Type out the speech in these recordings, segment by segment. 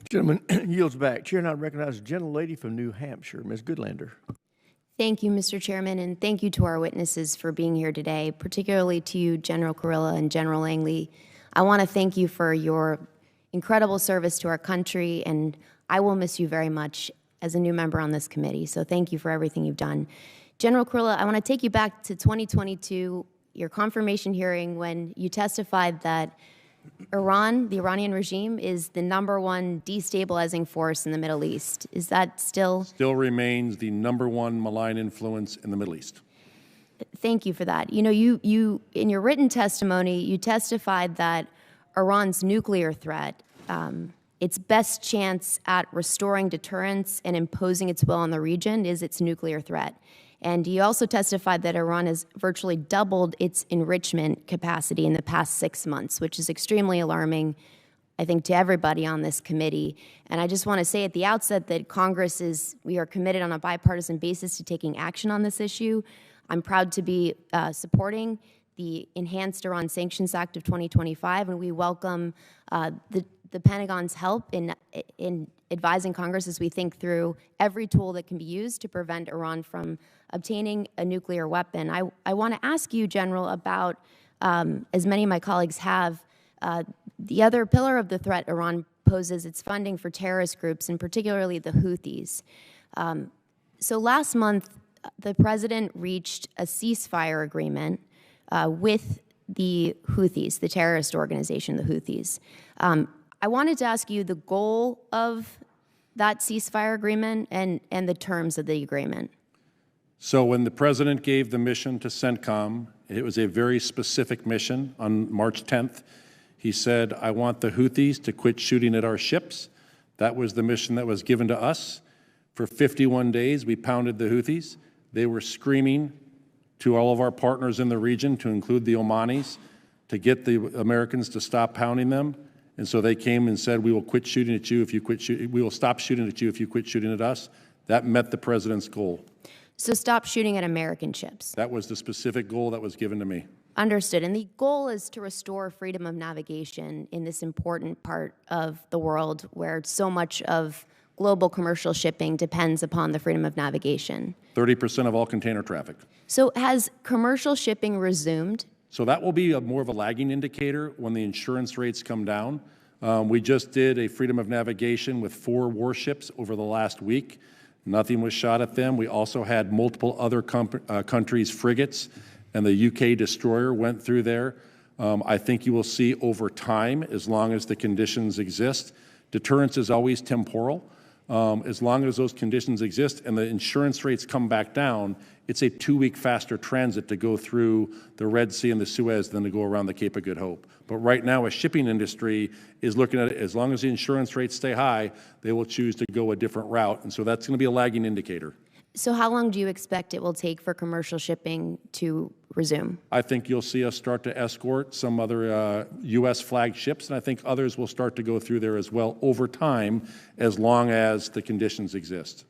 Gentleman yields back. Chair now recognizes the gentlelady from New Hampshire, Ms. Goodlander. Thank you, Mr. Chairman, and thank you to our witnesses for being here today, particularly to you, General Kurilla and General Langley. I want to thank you for your incredible service to our country, and I will miss you very much as a new member on this committee, so thank you for everything you've done. General Kurilla, I want to take you back to 2022, your confirmation hearing when you testified that Iran, the Iranian regime, is the #1 destabilizing force in the Middle East. Is that still? Still remains the #1 malign influence in the Middle East. Thank you for that. You know, you in your written testimony, you testified that Iran's nuclear threat, its best chance at restoring deterrence and imposing its will on the region is its nuclear threat. And you also testified that Iran has virtually doubled its enrichment capacity in the past 6 months, which is extremely alarming, I think, to everybody on this committee. And I just want to say at the outset that we are committed on a bipartisan basis to taking action on this issue. I'm proud to be supporting the Enhanced Iran Sanctions Act of 2025, and we welcome the Pentagon's help in advising Congress as we think through every tool that can be used to prevent Iran from obtaining a nuclear weapon. I want to ask you, General, about, as many of my colleagues have, the other pillar of the threat Iran poses, its funding for terrorist groups, and particularly the Houthis. So last month, the President reached a ceasefire agreement with the Houthis, the terrorist organization, the Houthis. I wanted to ask you the goal of that ceasefire agreement and the terms of the agreement. So when the President gave the mission to Centcom, it was a very specific mission. On March 10th, he said, I want the Houthis to quit shooting at our ships. That was the mission that was given to us. For 51 days, we pounded the Houthis. They were screaming to all of our partners in the region, to include the Omanis, to get the Americans to stop pounding them. And so they came and said, we will quit shooting at you if you quit shooting. We will stop shooting at you if you quit shooting at us. That met the President's goal. So stop shooting at American ships. That was the specific goal that was given to me. Understood. And the goal is to restore freedom of navigation in this important part of the world where so much of global commercial shipping depends upon the freedom of navigation. 30% of all container traffic. So has commercial shipping resumed? So that will be more of a lagging indicator when the insurance rates come down. We just did a freedom of navigation with 4 warships over the last week. Nothing was shot at them. We also had multiple other countries' frigates, and the UK destroyer went through there. I think you will see over time, as long as the conditions exist. Deterrence is always temporal. As long as those conditions exist and the insurance rates come back down, it's a 2-week faster transit to go through the Red Sea and the Suez than to go around the Cape of Good Hope. But right now, a shipping industry is looking at it, as long as the insurance rates stay high, they will choose to go a different route. And so that's going to be a lagging indicator. So how long do you expect it will take for commercial shipping to resume? I think you'll see us start to escort some other U.S. flagged ships, and I think others will start to go through there as well over time, as long as the conditions exist.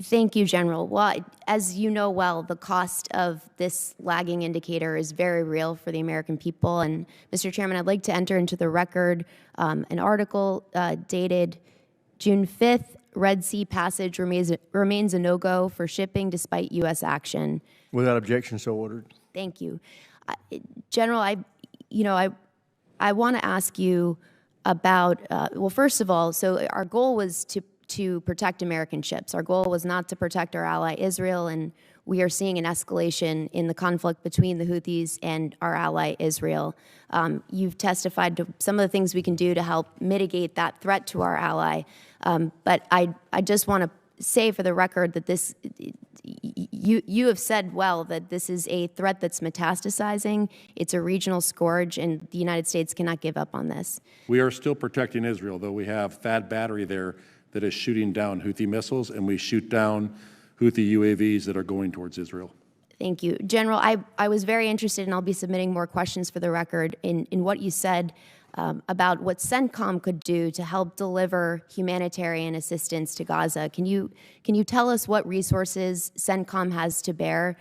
Thank you, General. Well, as you know well, the cost of this lagging indicator is very real for the American people. And Mr. Chairman, I'd like to enter into the record an article dated June 5th. Red Sea passage remains a no-go for shipping despite U.S. action. Without objection, so ordered. Thank you. General, I want to ask you about, well, first of all, so our goal was to protect American ships. Our goal was not to protect our ally Israel, and we are seeing an escalation in the conflict between the Houthis and our ally Israel. You've testified to some of the things we can do to help mitigate that threat to our ally. But I just want to say for the record that this, you have said well that this is a threat that's metastasizing. It's a regional scourge, and the United States cannot give up on this. We are still protecting Israel, though we have THAAD battery there that is shooting down Houthi missiles, and we shoot down Houthi UAVs that are going towards Israel. Thank you. General, I was very interested, and I'll be submitting more questions for the record, in what you said about what Centcom could do to help deliver humanitarian assistance to Gaza. Can you tell us what resources Centcom has to bear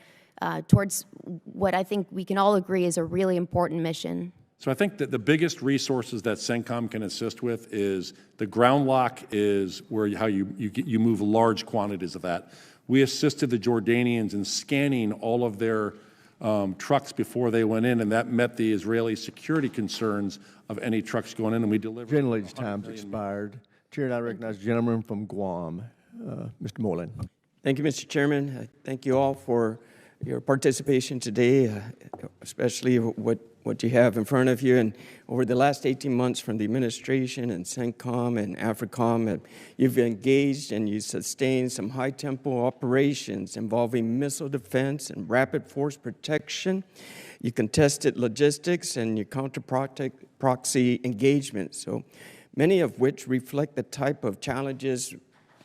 towards what I think we can all agree is a really important mission? So I think that the biggest resources that Centcom can assist with is the ground lock is how you move large quantities of that. We assisted the Jordanians in scanning all of their trucks before they went in, and that met the Israeli security concerns of any trucks going in, and we delivered. Gentlelady's time's expired. Chair, and I recognize the gentleman from Guam, Mr. Moreland. Thank you, Mr. Chairman. Thank you all for your participation today, especially what you have in front of you. And over the last 18 months from the administration and Centcom and Africom, you've engaged and you sustained some high-tempo operations involving missile defense and rapid force protection. You contested logistics and you counter-proxy engagement, so many of which reflect the type of challenges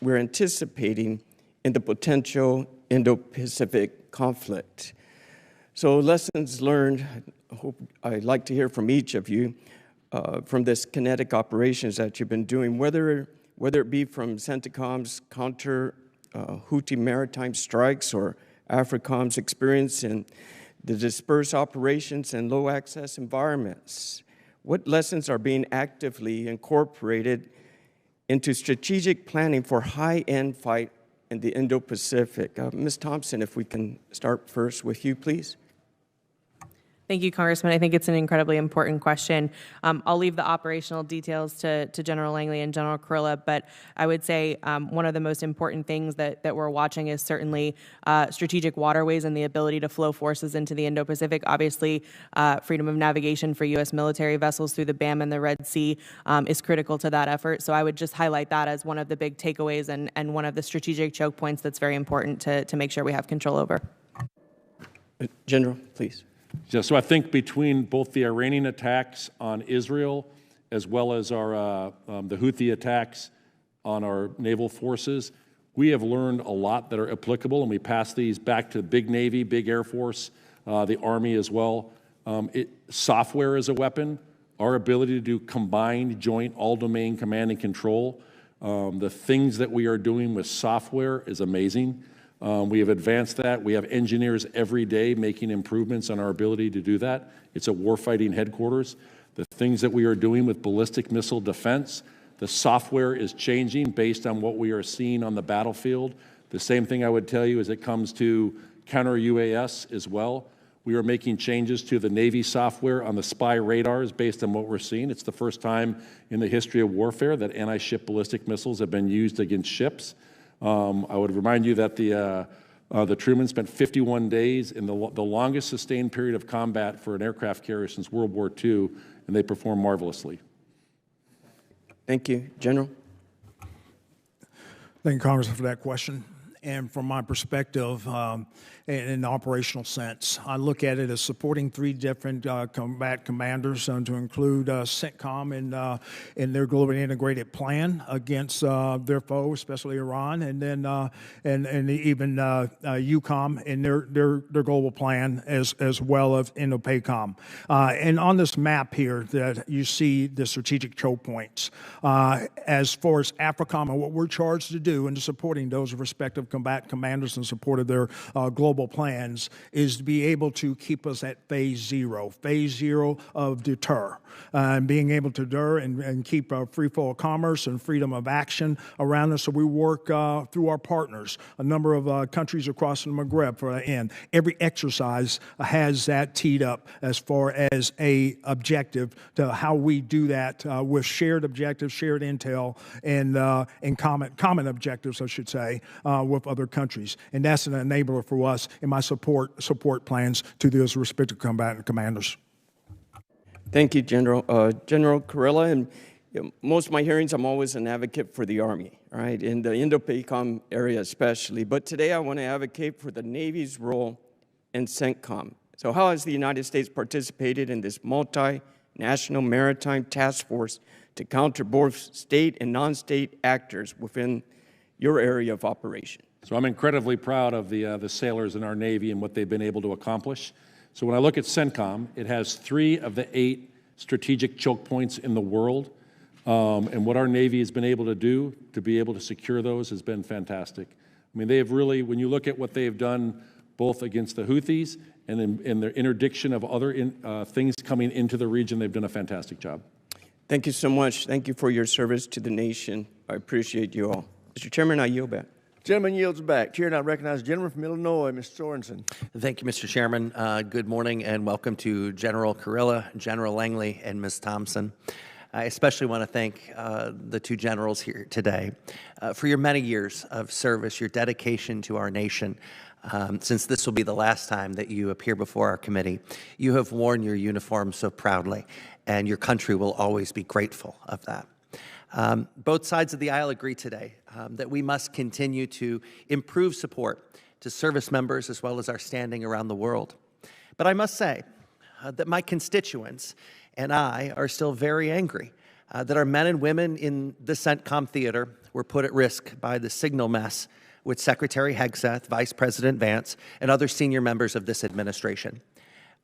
we're anticipating in the potential Indo-Pacific conflict. So lessons learned, I'd like to hear from each of you from this kinetic operations that you've been doing, whether it be from Centcom's counter Houthi maritime strikes or Africom's experience in the dispersed operations in low-access environments. What lessons are being actively incorporated into strategic planning for high-end fight in the Indo-Pacific? Ms. Thompson, if we can start first with you, please. Thank you, Congressman. I think it's an incredibly important question. I'll leave the operational details to General Langley and General Kurilla, but I would say one of the most important things that we're watching is certainly strategic waterways and the ability to flow forces into the Indo-Pacific. Obviously, freedom of navigation for U.S. military vessels through the BAM and the Red Sea is critical to that effort. So I would just highlight that as one of the big takeaways and one of the strategic choke points that's very important to make sure we have control over. General, please. Yeah, so I think between both the Iranian attacks on Israel as well as our the Houthi attacks on our naval forces, we have learned a lot that are applicable, and we pass these back to the big Navy, big Air Force, the Army as well. Software is a weapon. Our ability to do combined, joint, all-domain command and control, the things that we are doing with software is amazing. We have advanced that. We have engineers every day making improvements on our ability to do that. It's a warfighting headquarters. The things that we are doing with ballistic missile defense, the software is changing based on what we are seeing on the battlefield. The same thing I would tell you as it comes to counter-UAS as well. We are making changes to the Navy software on the spy radars based on what we're seeing. It's the first time in the history of warfare that anti-ship ballistic missiles have been used against ships. I would remind you that the Truman spent 51 days in the longest sustained period of combat for an aircraft carrier since World War II, and they performed marvelously. Thank you. General? Thank you, Congressman, for that question. And from my perspective, in an operational sense, I look at it as supporting three different combat commanders to include Centcom in their globally integrated plan against their foe, especially Iran, and then and even EUCOM in their global plan as well as INDOPACOM. And on this map here, that you see the strategic choke points as far as Africom and what we're charged to do in supporting those respective combat commanders in support of their global plans is to be able to keep us at phase zero of deter, and being able to deter and keep free flow of commerce and freedom of action around us. So we work through our partners, a number of countries across the Maghreb for that end. Every exercise has that teed up as far as a objective to how we do that with shared objectives, shared intel, and common objectives, I should say, with other countries. And that's an enabler for us in my support plans to those respective combatant commanders. Thank you, General. General Kurilla, and most of my hearings, I'm always an advocate for the Army, right, in the Indo-PACOM area especially. But today I want to advocate for the Navy's role in Centcom. So how has the United States participated in this multinational maritime task force to counter both state and non-state actors within your area of operation? So I'm incredibly proud of the sailors in our Navy and what they've been able to accomplish. So when I look at Centcom, it has 3 of the 8 strategic choke points in the world. And what our Navy has been able to do to be able to secure those has been fantastic. I mean, they have really, when you look at what they have done both against the Houthis and in their interdiction of other things coming into the region. They've done a fantastic job. Thank you so much. Thank you for your service to the nation. I appreciate you all. Mr. Chairman, I yield back. Gentleman yields back. Chair now recognizes the gentleman from Illinois, Mr. Sorensen. Thank you, Mr. Chairman. Good morning and welcome to General Kurilla, General Langley, and Ms. Thompson. I especially want to thank the two generals here today for your many years of service, your dedication to our nation. Since this will be the last time that you appear before our committee, you have worn your uniform so proudly, and your country will always be grateful of that. Both sides of the aisle agree today that we must continue to improve support to service members as well as our standing around the world. But I must say that my constituents and I are still very angry that our men and women in the Centcom theater were put at risk by the signal mess with Secretary Hegseth, Vice President Vance, and other senior members of this administration.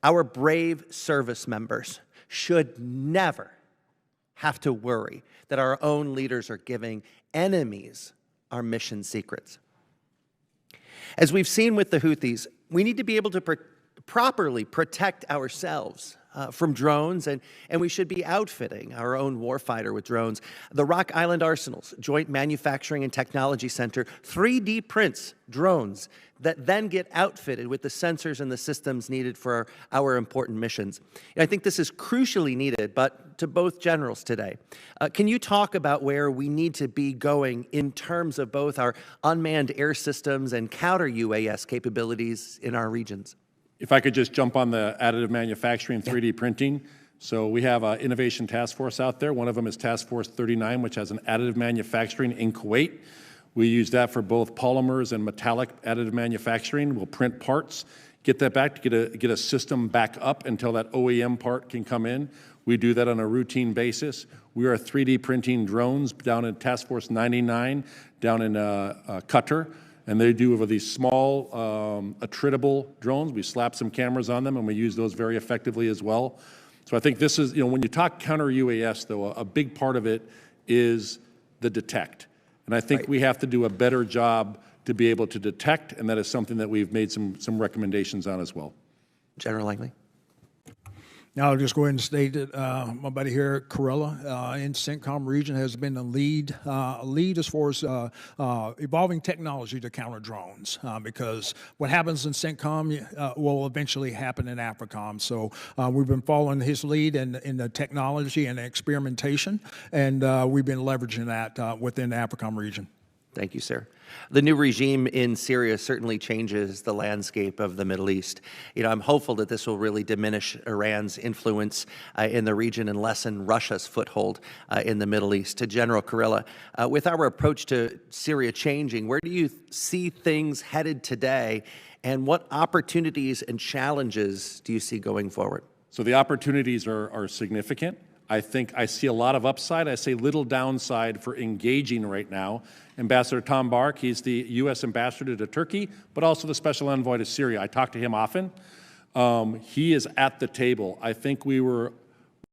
Our brave service members should never have to worry that our own leaders are giving enemies our mission secrets. As we've seen with the Houthis, we need to be able to properly protect ourselves from drones, and we should be outfitting our own warfighter with drones. The Rock Island Arsenal's Joint Manufacturing and Technology Center 3D prints drones that then get outfitted with the sensors and the systems needed for our important missions. And I think this is crucially needed, but to both generals today, can you talk about where we need to be going in terms of both our unmanned air systems and counter-UAS capabilities in our regions? If I could just jump on the additive manufacturing, 3D printing. So we have an innovation task force out there. One of them is Task Force 39, which has an additive manufacturing in Kuwait. We use that for both polymers and metallic additive manufacturing. We'll print parts, get that back to get a system back up until that OEM part can come in. We do that on a routine basis. We are 3D printing drones down in Task Force 99, down in Qatar. And they do over these small attritable drones. We slap some cameras on them, and we use those very effectively as well. So I think this is, when you talk counter UAS, though, a big part of it is the detect. And I think we have to do a better job to be able to detect, and that is something that we've made some recommendations on as well. General Langley. Now I'll just go ahead and state that my buddy here at Kurilla in Centcom region has been a lead as far as evolving technology to counter drones, because what happens in Centcom will eventually happen in Africom. So we've been following his lead in the technology and the experimentation, and we've been leveraging that within the Africom region. Thank you, sir. The new regime in Syria certainly changes the landscape of the Middle East. I'm hopeful that this will really diminish Iran's influence in the region and lessen Russia's foothold in the Middle East. To General Kurilla, with our approach to Syria changing, where do you see things headed today, and what opportunities and challenges do you see going forward? So the opportunities are significant. I think I see a lot of upside. I see little downside for engaging right now. Ambassador Tom Bark, he's the U.S. ambassador to Turkey, but also the special envoy to Syria. I talk to him often. He is at the table. I think we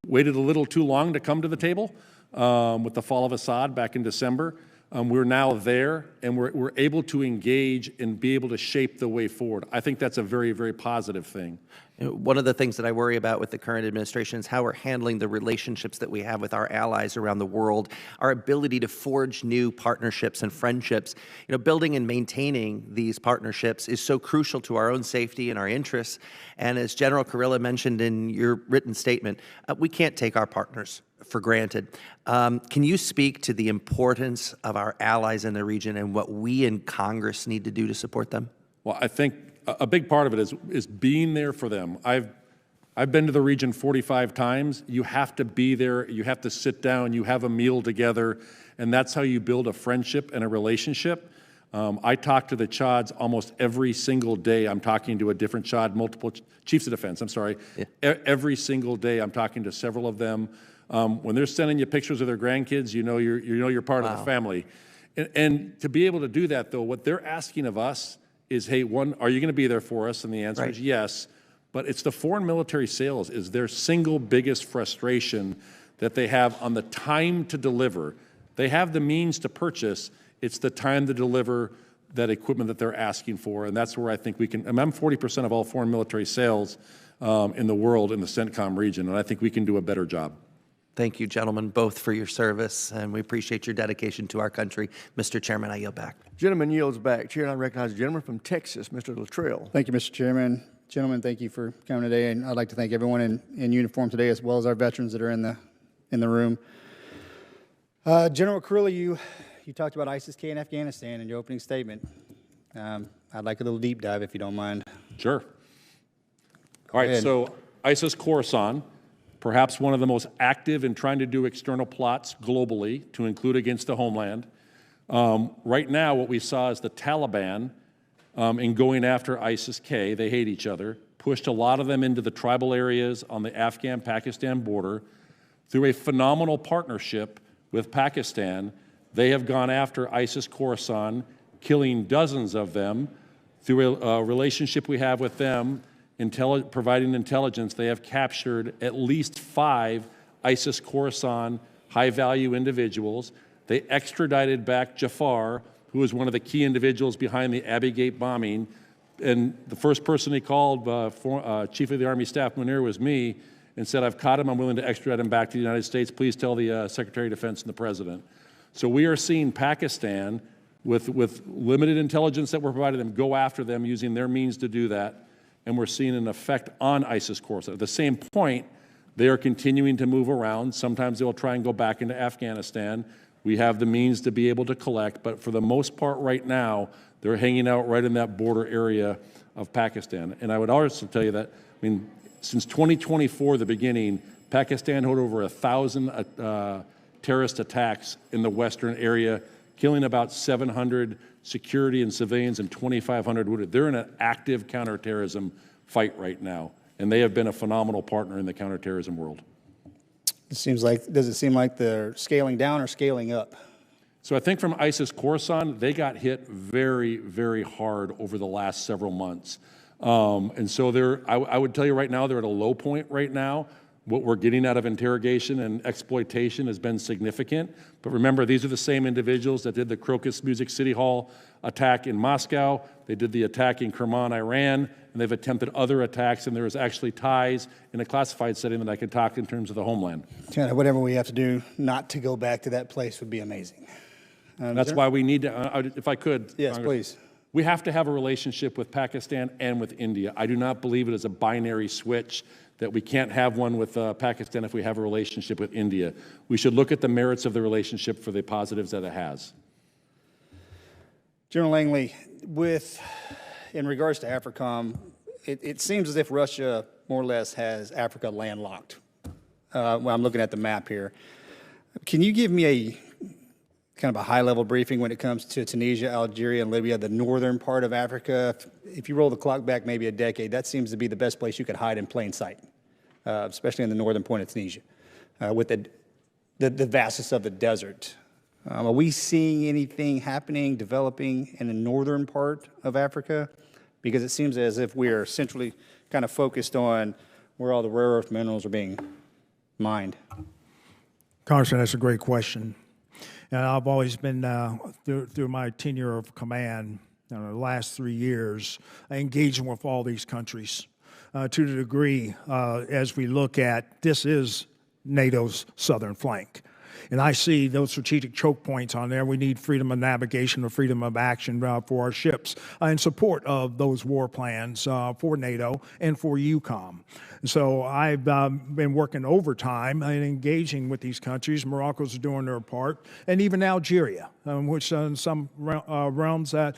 waited a little too long to come to the table with the fall of Assad back in December. We're now there, and we're able to engage and be able to shape the way forward. I think that's a very, very positive thing. One of the things that I worry about with the current administration is how we're handling the relationships that we have with our allies around the world, our ability to forge new partnerships and friendships. Building and maintaining these partnerships is so crucial to our own safety and our interests. And as General Kurilla mentioned in your written statement, we can't take our partners for granted. Can you speak to the importance of our allies in the region and what we in Congress need to do to support them? Well, I think a big part of it is being there for them. I've been to the region 45 times. You have to be there. You have to sit down. You have a meal together, and that's how you build a friendship and a relationship. I talk to the Chads almost every single day. I'm talking to a different Chad, multiple chiefs of defense. I'm sorry. Yeah. Every single day, I'm talking to several of them. When they're sending you pictures of their grandkids, you're part of the family. And to be able to do that, though, what they're asking of us is, hey, one, are you going to be there for us? And the answer is yes. But it's the foreign military sales is their single biggest frustration that they have on the time to deliver. They have the means to purchase. It's the time to deliver that equipment that they're asking for, and that's where I think we can. I'm 40% of all foreign military sales in the world in the Centcom region, and I think we can do a better job. Thank you, gentlemen, both for your service, and we appreciate your dedication to our country. Mr. Chairman, I yield back. Gentleman yields back. Chair, I recognize the gentleman from Texas, Mr. Luttrell. Thank you, Mr. Chairman. Gentlemen, thank you for coming today, and I'd like to thank everyone in uniform today, as well as our veterans that are in the room. General Kurilla, you talked about ISIS-K in Afghanistan in your opening statement. I'd like a little deep dive, if you don't mind. Sure. All right, so ISIS Khorasan, perhaps one of the most active in trying to do external plots globally, to include against the homeland. Right now, what we saw is the Taliban, in going after ISIS-K, they hate each other, pushed a lot of them into the tribal areas on the Afghan-Pakistan border. Through a phenomenal partnership with Pakistan, they have gone after ISIS Khorasan, killing dozens of them. Through a relationship we have with them, providing intelligence, they have captured at least 5 ISIS Khorasan high-value individuals. They extradited back Jafar, who was one of the key individuals behind the Abbey Gate bombing. And the first person he called, Chief of the Army Staff Munir, was me, and said, I've caught him, I'm willing to extradite him back to the United States. Please tell the Secretary of Defense and the President. So we are seeing Pakistan, with limited intelligence that we're providing them, go after them using their means to do that. And we're seeing an effect on ISIS Khorasan. At the same point, they are continuing to move around. Sometimes they'll try and go back into Afghanistan. We have the means to be able to collect, but for the most part right now, they're hanging out right in that border area of Pakistan. And I would also tell you that, I mean, since 2024, the beginning, Pakistan had over 1,000 terrorist attacks in the western area, killing about 700 security and civilians and 2,500 wounded. They're in an active counterterrorism fight right now, and they have been a phenomenal partner in the counterterrorism world. Does it seem like they're scaling down or scaling up? So I think from ISIS Khorasan, they got hit very, very hard over the last several months. And so I would tell you right now, they're at a low point right now. What we're getting out of interrogation and exploitation has been significant. But remember, these are the same individuals that did the Crocus Music City Hall attack in Moscow. They did the attack in Kerman, Iran, and they've attempted other attacks. And there is actually ties in a classified setting that I could talk in terms of the homeland. Whatever we have to do not to go back to that place would be amazing. That's why we need to, if I could. Yes, Congress, please. We have to have a relationship with Pakistan and with India. I do not believe it is a binary switch that we can't have one with Pakistan if we have a relationship with India. We should look at the merits of the relationship for the positives that it has. General Langley, in regards to Africom, it seems as if Russia more or less has Africa landlocked. Well, I'm looking at the map here. Can you give me a kind of a high-level briefing when it comes to Tunisia, Algeria, and Libya, the northern part of Africa? If you roll the clock back maybe a decade, that seems to be the best place you could hide in plain sight, especially in the northern point of Tunisia, with the vastness of the desert. Are we seeing anything happening, developing in the northern part of Africa? Because it seems as if we're centrally kind of focused on where all the rare earth minerals are being mined. Congressman, that's a great question. And I've always been, through my tenure of command, the last 3 years, engaging with all these countries to the degree as we look at this is NATO's southern flank. And I see those strategic choke points on there. We need freedom of navigation or freedom of action for our ships in support of those war plans for NATO and for EUCOM. So I've been working overtime and engaging with these countries. Morocco's doing their part, and even Algeria, which in some realms that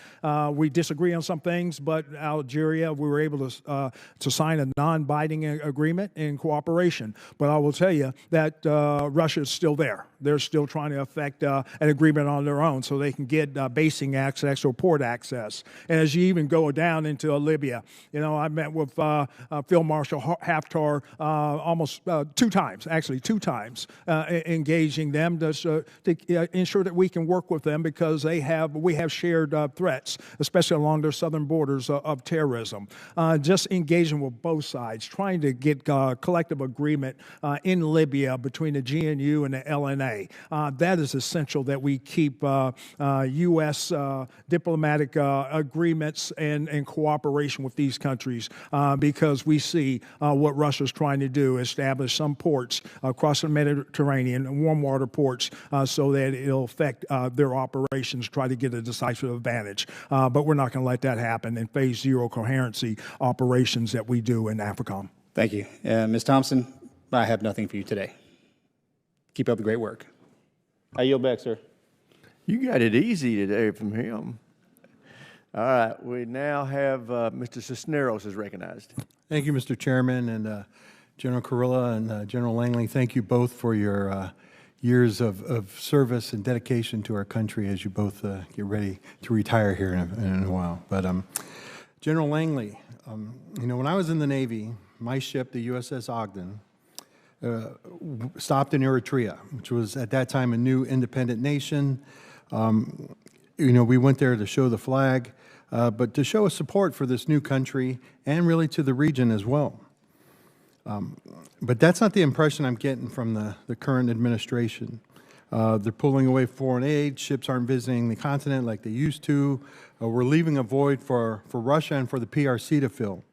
we disagree on some things, but Algeria, we were able to sign a non-binding agreement in cooperation. But I will tell you that Russia is still there. They're still trying to effect an agreement on their own so they can get basing access or port access. And as you even go down into Libya, I met with Field Marshal Haftar almost 2 times, engaging them to ensure that we can work with them because we have shared threats, especially along their southern borders of terrorism. Just engaging with both sides, trying to get collective agreement in Libya between the GNU and the LN FLNA. That is essential that we keep U.S. Diplomatic agreements and cooperation with these countries because we see what Russia's trying to do, establish some ports across the Mediterranean, warm water ports, so that it'll affect their operations, try to get a decisive advantage. But we're not going to let that happen in phase zero coherency operations that we do in Africom. Thank you. Ms. Thompson, I have nothing for you today. Keep up the great work. I yield back, sir. You got it easy today from him. All right, we now have Mr. Cisneros is recognized. Thank you, Mr. Chairman, and General Kurilla and General Langley. Thank you both for your years of service and dedication to our country as you both get ready to retire here in a while. But General Langley, when I was in the Navy, my ship, the USS Ogden, stopped in Eritrea, which was at that time a new independent nation. We went there to show the flag, but to show a support for this new country and really to the region as well. But that's not the impression I'm getting from the current administration. They're pulling away foreign aid, ships aren't visiting the continent like they used to. We're leaving a void for Russia and for the PRC to fill.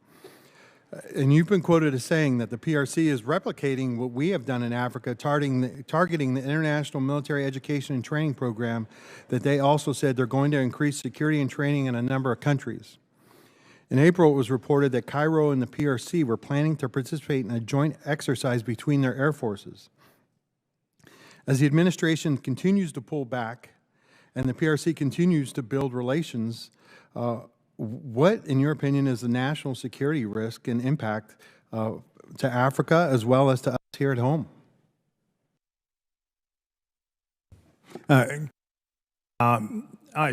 And you've been quoted as saying that the PRC is replicating what we have done in Africa, targeting the International Military Education and Training Program that they also said they're going to increase security and training in a number of countries. In April, it was reported that Cairo and the PRC were planning to participate in a joint exercise between their air forces. As the administration continues to pull back and the PRC continues to build relations, what, in your opinion, is the national security risk and impact to Africa as well as to us here at home? I'd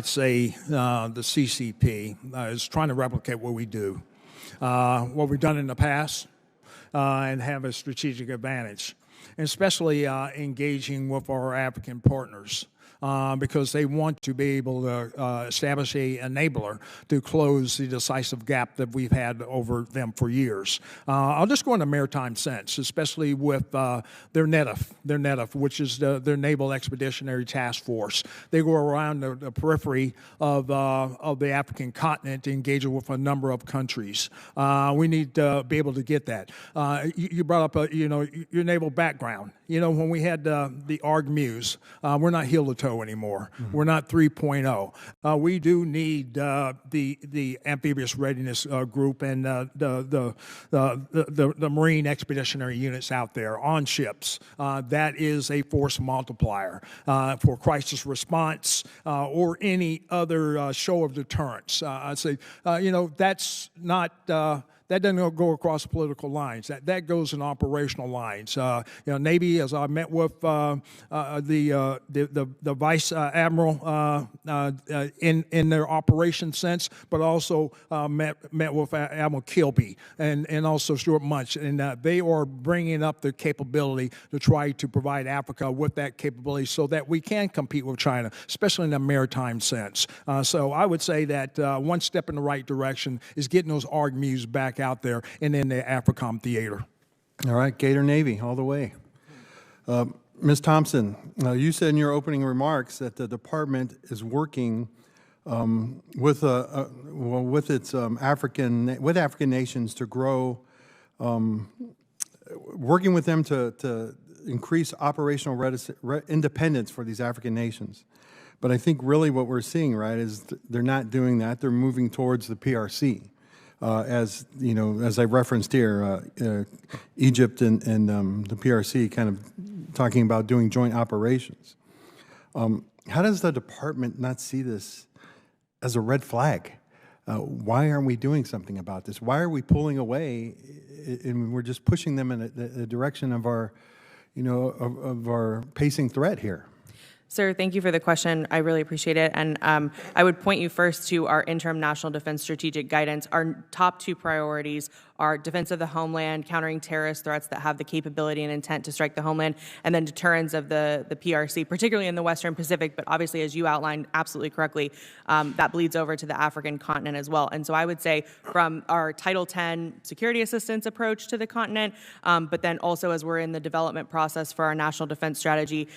say the CCP is trying to replicate what we do, what we've done in the past, and have a strategic advantage, and especially engaging with our African partners. Because they want to be able to establish an enabler to close the decisive gap that we've had over them for years. I'll just go in a maritime sense, especially with their NETF, which is their Naval Expeditionary Task Force. They go around the periphery of the African continent, engaging with a number of countries. We need to be able to get that. You brought up, your naval background. When we had the ARG-Muse, we're not heel-to-toe anymore. Mm-hmm. We're not 3.0. We do need the amphibious readiness group and the Marine expeditionary units out there on ships. That is a force multiplier for crisis response or any other show of deterrence. I'd say, that's not... That doesn't go across political lines. That goes in operational lines. Navy, as I met with the Vice Admiral in their operation sense, but also met with Admiral Kilby and also Stuart Munch, and they are bringing up the capability to try to provide Africa with that capability so that we can compete with China, especially in a maritime sense. So I would say that one step in the right direction is getting those ARG-Muse back out there and in the Africom theater. All right, Gator Navy, all the way. Ms. Thompson, you said in your opening remarks that the department is working with African nations to grow, working with them to increase operational independence for these African nations. But I think really what we're seeing, right, is they're not doing that. They're moving towards the PRC. As I referenced here, Egypt and the PRC kind of talking about doing joint operations. How does the department not see this as a red flag? Why aren't we doing something about this? Why are we pulling away and we're just pushing them in the direction of our, of our pacing threat here? Sir, thank you for the question. I really appreciate it. And I would point you first to our interim National Defense Strategic Guidance. Our top two priorities are defense of the homeland, countering terrorist threats that have the capability and intent to strike the homeland, and then deterrence of the PRC, particularly in the Western Pacific, but obviously, as you outlined absolutely correctly, that bleeds over to the African continent as well. And so I would say from our Title X security assistance approach to the continent, but then also as we're in the development process for our national defense strategy,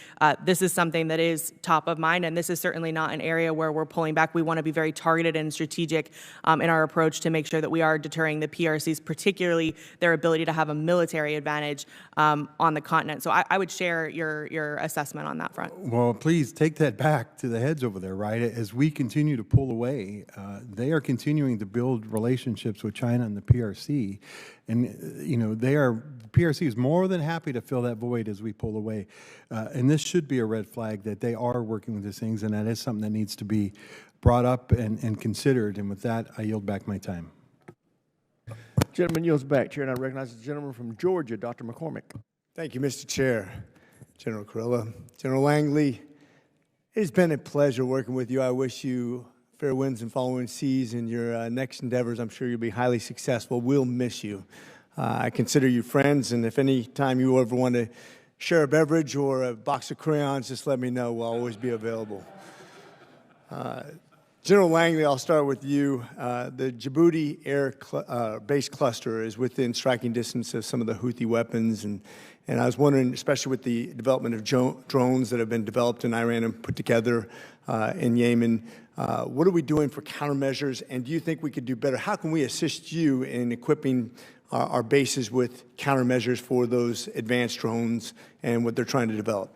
this is something that is top of mind, and this is certainly not an area where we're pulling back. We want to be very targeted and strategic in our approach to make sure that we are deterring the PRCs, particularly their ability to have a military advantage on the continent. So I would share your assessment on that front. Well, please take that back to the heads over there, right? As we continue to pull away, they are continuing to build relationships with China and the PRC. And, you know, PRC is more than happy to fill that void as we pull away. And this should be a red flag that they are working with these things, and that is something that needs to be brought up and considered. And with that, I yield back my time. Gentleman yields back. Chair, and I recognize the gentleman from Georgia, Dr. McCormick. Thank you, Mr. Chair. General Kurilla, General Langley, it has been a pleasure working with you. I wish you fair winds and following seas in your next endeavors. I'm sure you'll be highly successful. We'll miss you. I consider you friends, and if any time you ever want to share a beverage or a box of crayons, just let me know. We'll always be available. General Langley, I'll start with you. The Djibouti air base cluster is within striking distance of some of the Houthi weapons, and I was wondering, especially with the development of drones that have been developed in Iran and put together in Yemen, what are we doing for countermeasures, and do you think we could do better? How can we assist you in equipping our bases with countermeasures for those advanced drones and what they're trying to develop?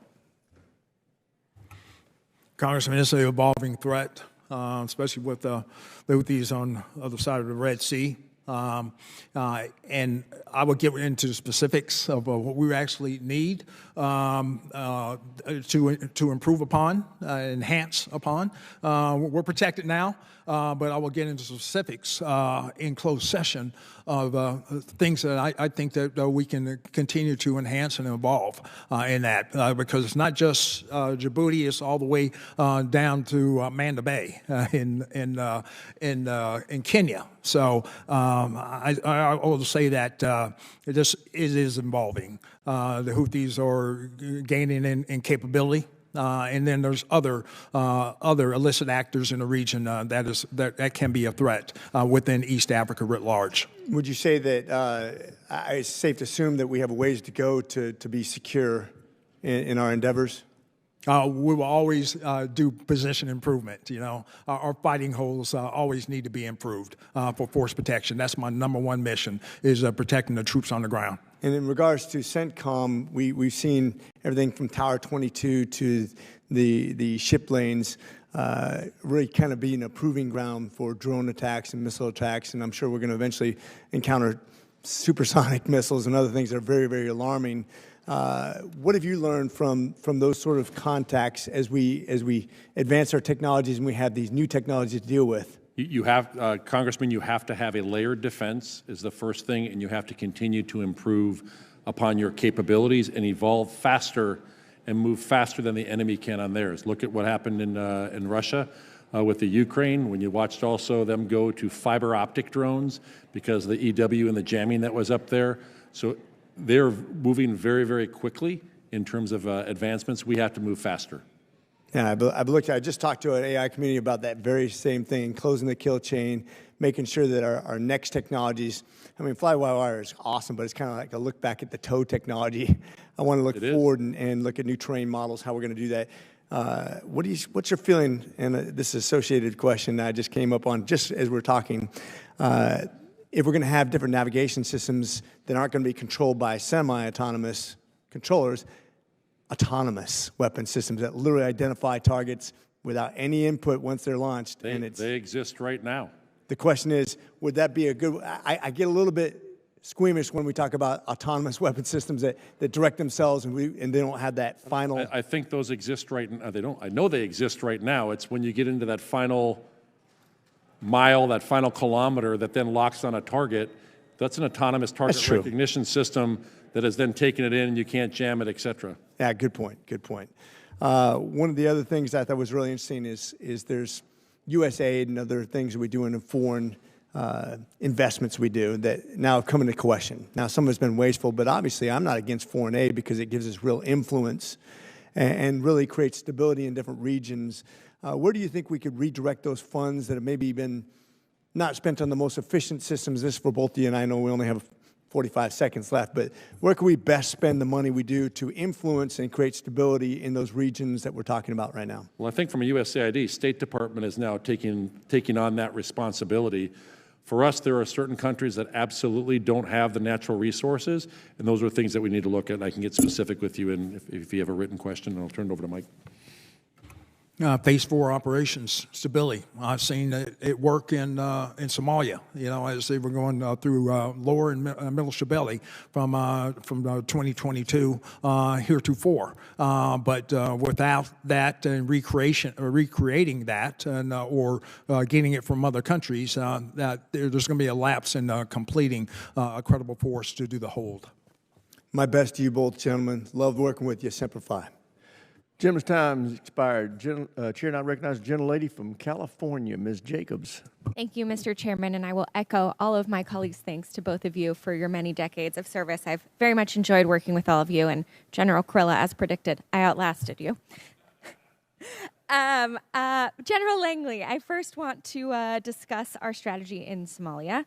Congressman, it's an evolving threat, especially with the Houthis on the other side of the Red Sea. And I will get into the specifics of what we actually need to improve upon, enhance upon. We're protected now, but I will get into specifics in closed session of things that I think that we can continue to enhance and evolve in that, because it's not just Djibouti; it's all the way down to Manda Bay in Kenya. So I will say that it is evolving. The Houthis are gaining in capability. And then there's other illicit actors in the region that can be a threat within East Africa writ large. Would you say that it's safe to assume that we have a ways to go to be secure in our endeavors? We will always do position improvement. You know, our fighting holes always need to be improved for force protection. That's my #1 mission, is protecting the troops on the ground. And in regards to Centcom, we've seen everything from Tower 22 to the ship lanes really kind of being a proving ground for drone attacks and missile attacks. And I'm sure we're going to eventually encounter supersonic missiles and other things that are very, very alarming. What have you learned from those sort of contacts as we advance our technologies and we have these new technologies to deal with? You have, Congressman, you have to have a layered defense is the first thing, and you have to continue to improve upon your capabilities and evolve faster and move faster than the enemy can on theirs. Look at what happened in Russia with the Ukraine, when you watched also them go to fiber optic drones because of the EW and the jamming that was up there. So they're moving very, very quickly in terms of advancements. We have to move faster. Yeah, I just talked to an AI community about that very same thing, closing the kill chain, making sure that our next technologies, I mean, fly-by-wire is awesome, but it's kind of like a look back at the tow technology. I want to look forward and look at new terrain models, how we're going to do that. What's your feeling, and this is an associated question that I just came up on just as we're talking, if we're going to have different navigation systems that aren't going to be controlled by semi-autonomous controllers, autonomous weapon systems that literally identify targets without any input once they're launched. They exist right now. The question is, would that be a good, I get a little bit squeamish when we talk about autonomous weapon systems that direct themselves and they don't have that final. I think those exist right now. I know they exist right now. It's when you get into that final mile, that final kilometer that then locks on a target. That's an autonomous target recognition system that has then taken it in and you can't jam it, et cetera. Yeah, good point, good point. One of the other things I thought was really interesting is there's USAID and other things that we do in foreign investments we do that now come into question. Now, some of it's been wasteful, but obviously I'm not against foreign aid because it gives us real influence and really creates stability in different regions. Where do you think we could redirect those funds that have maybe been not spent on the most efficient systems? This is for both of you, and I know we only have 45 seconds left, but where can we best spend the money we do to influence and create stability in those regions that we're talking about right now? Well, I think from a USAID, State Department is now taking on that responsibility. For us, there are certain countries that absolutely don't have the natural resources, and those are things that we need to look at. And I can get specific with you, and if you have a written question, I'll turn it over to Mike. Phase 4 operations stability. I've seen it work in Somalia. You know, as they were going through lower and middle Shabelle from 2022 heretofore. But without that and recreating that and or getting it from other countries, that there's going to be a lapse in completing a credible force to do the hold. My best to you both, gentlemen. Loved working with you. Semper Fi. Gentleman's time has expired. Chair now recognizes the gentlelady from California, Ms. Jacobs. Thank you, Mr. Chairman, and I will echo all of my colleagues' thanks to both of you for your many decades of service. I've very much enjoyed working with all of you, and General Kurilla, as predicted, I outlasted you. General Langley, I first want to discuss our strategy in Somalia.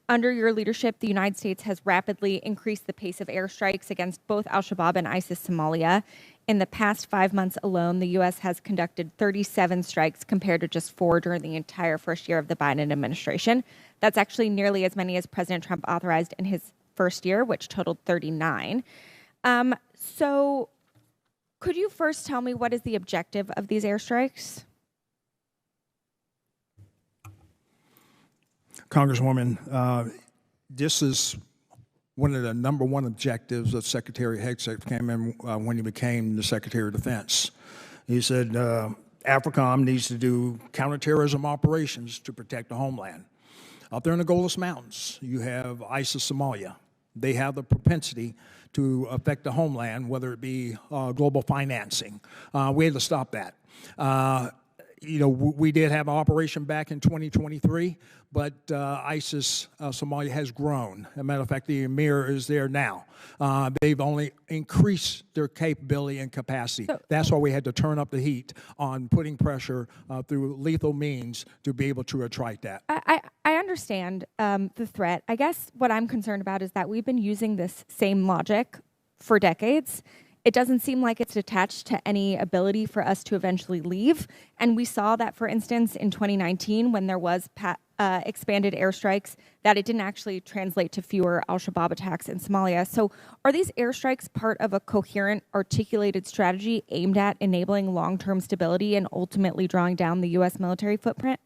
Under your leadership, the United States has rapidly increased the pace of airstrikes against both al-Shabaab and ISIS Somalia. In the past 5 months alone, the U.S. has conducted 37 strikes compared to just 4 during the entire first year of the Biden administration. That's actually nearly as many as President Trump authorized in his first year, which totaled 39. So could you first tell me what is the objective of these airstrikes? Congresswoman, this is one of the number one objectives that Secretary Hegseth came in when he became the Secretary of Defense. He said Africom needs to do counterterrorism operations to protect the homeland. Out there in the Golis Mountains, you have ISIS Somalia. They have the propensity to affect the homeland, whether it be global financing. We had to stop that. You know, we did have an operation back in 2023, but ISIS Somalia has grown. As a matter of fact, the emir is there now. They've only increased their capability and capacity. That's why we had to turn up the heat on putting pressure through lethal means to be able to attract that. I understand the threat. I guess what I'm concerned about is that we've been using this same logic for decades. It doesn't seem like it's attached to any ability for us to eventually leave. And we saw that, for instance, in 2019, when there was expanded airstrikes, that it didn't actually translate to fewer al-Shabaab attacks in Somalia. So are these airstrikes part of a coherent, articulated strategy aimed at enabling long-term stability and ultimately drawing down the U.S. military footprint?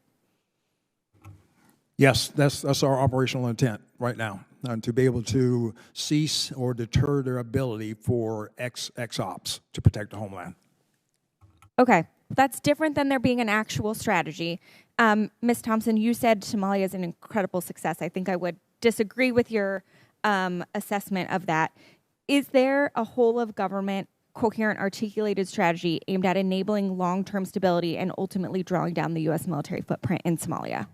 Yes, that's our operational intent right now, to be able to cease or deter their ability for ex-ops to protect the homeland. Okay, that's different than there being an actual strategy. Ms. Thompson, you said Somalia is an incredible success. I think I would disagree with your assessment of that. Is there a whole of government coherent, articulated strategy aimed at enabling long-term stability and ultimately drawing down the U.S. military footprint in Somalia?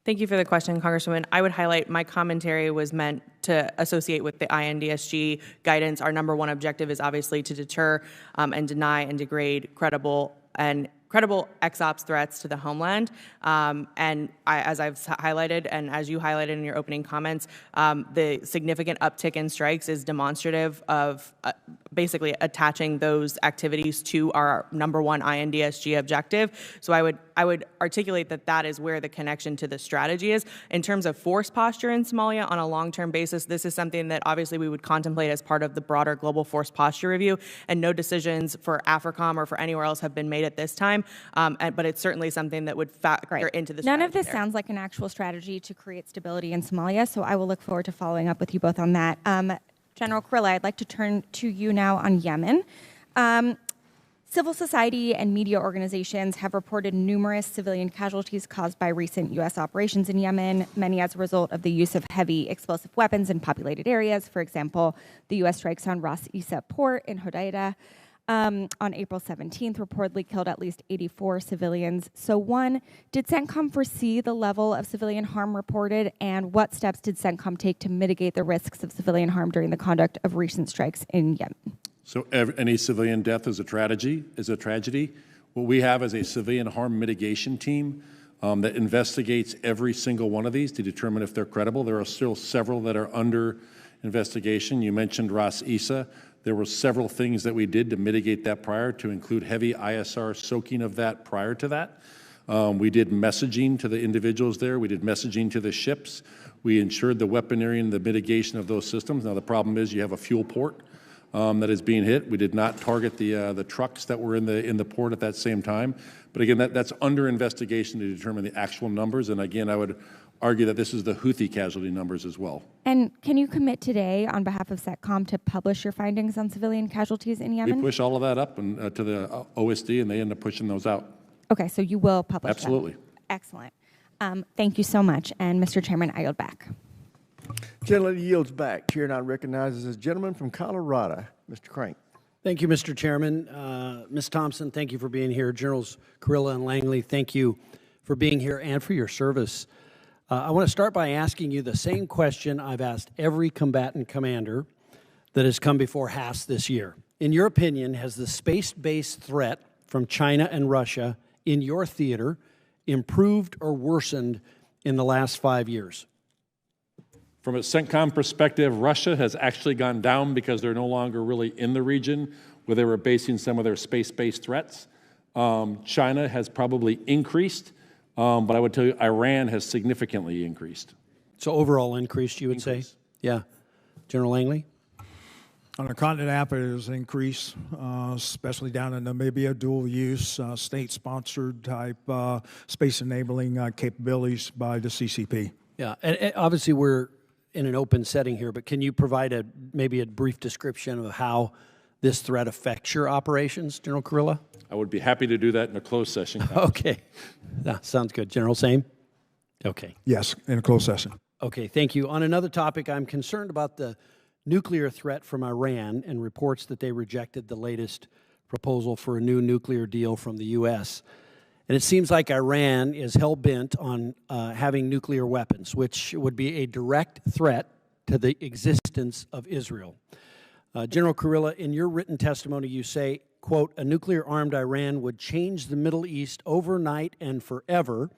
Thank you for the question, Congresswoman. I would highlight my commentary was meant to associate with the INDSG guidance. Our number one objective is obviously to deter and deny and degrade credible ex-ops threats to the homeland. As I've highlighted, and as you highlighted in your opening comments, the significant uptick in strikes is demonstrative of basically attaching those activities to our number one INDSG objective. So I would articulate that is where the connection to the strategy is. In terms of force posture in Somalia on a long-term basis, this is something that obviously we would contemplate as part of the broader global force posture review, and no decisions for Africom or for anywhere else have been made at this time, but it's certainly something that would factor into the strategy. None of this sounds like an actual strategy to create stability in Somalia, so I will look forward to following up with you both on that. General Kurilla, I'd like to turn to you now on Yemen. Civil society and media organizations have reported numerous civilian casualties caused by recent U.S. operations in Yemen, many as a result of the use of heavy explosive weapons in populated areas. For example, the U.S. strikes on Ras Isa port in Hodeidah. on April 17th reportedly killed at least 84 civilians. So one, did CENTCOM foresee the level of civilian harm reported, and what steps did CENTCOM take to mitigate the risks of civilian harm during the conduct of recent strikes in Yemen? So any civilian death is a tragedy. What we have is a civilian harm mitigation team that investigates every single one of these to determine if they're credible. There are still several that are under investigation. You mentioned Ras Issa. There were several things that we did to mitigate that prior, to include heavy ISR soaking of that prior to that. We did messaging to the individuals there. We did messaging to the ships. We ensured the weaponry and the mitigation of those systems. Now, the problem is you have a fuel port that is being hit. We did not target the trucks that were in the port at that same time. But again, that's under investigation to determine the actual numbers. And again, I would argue that this is the Houthi casualty numbers as well. And can you commit today on behalf of CENTCOM to publish your findings on civilian casualties in Yemen? We push all of that up and, to the OSD, and they end up pushing those out. Okay, so you will publish them. Absolutely. Excellent. Thank you so much. And Mr. Chairman, I yield back. Gentleman yields back. Chair now recognizes a gentleman from Colorado, Mr. Crank. Thank you, Mr. Chairman. Ms. Thompson, thank you for being here. Generals Kurilla and Langley, thank you for being here and for your service. I want to start by asking you the same question I've asked every combatant commander that has come before HASS this year. In your opinion, has the space-based threat from China and Russia in your theater improved or worsened in the last 5 years? From a CENTCOM perspective, Russia has actually gone down because they're no longer really in the region where they were basing some of their space-based threats. China has probably increased, but I would tell you Iran has significantly increased. So overall increased, you would say? Yeah. General Langley? On the continent, APA has increased, especially down in Namibia, dual use, state-sponsored type space-enabling capabilities by the CCP. Yeah, and obviously we're in an open setting here, but can you provide maybe a brief description of how this threat affects your operations, General Kurilla? I would be happy to do that in a closed session. Okay, sounds good. General, same? Okay. Yes, in a closed session. Okay, thank you. On another topic, I'm concerned about the nuclear threat from Iran and reports that they rejected the latest proposal for a new nuclear deal from the U.S. And it seems like Iran is hell-bent on having nuclear weapons, which would be a direct threat to the existence of Israel. General Kurilla, in your written testimony, you say, quote, a nuclear-armed Iran would change the Middle East overnight and forever,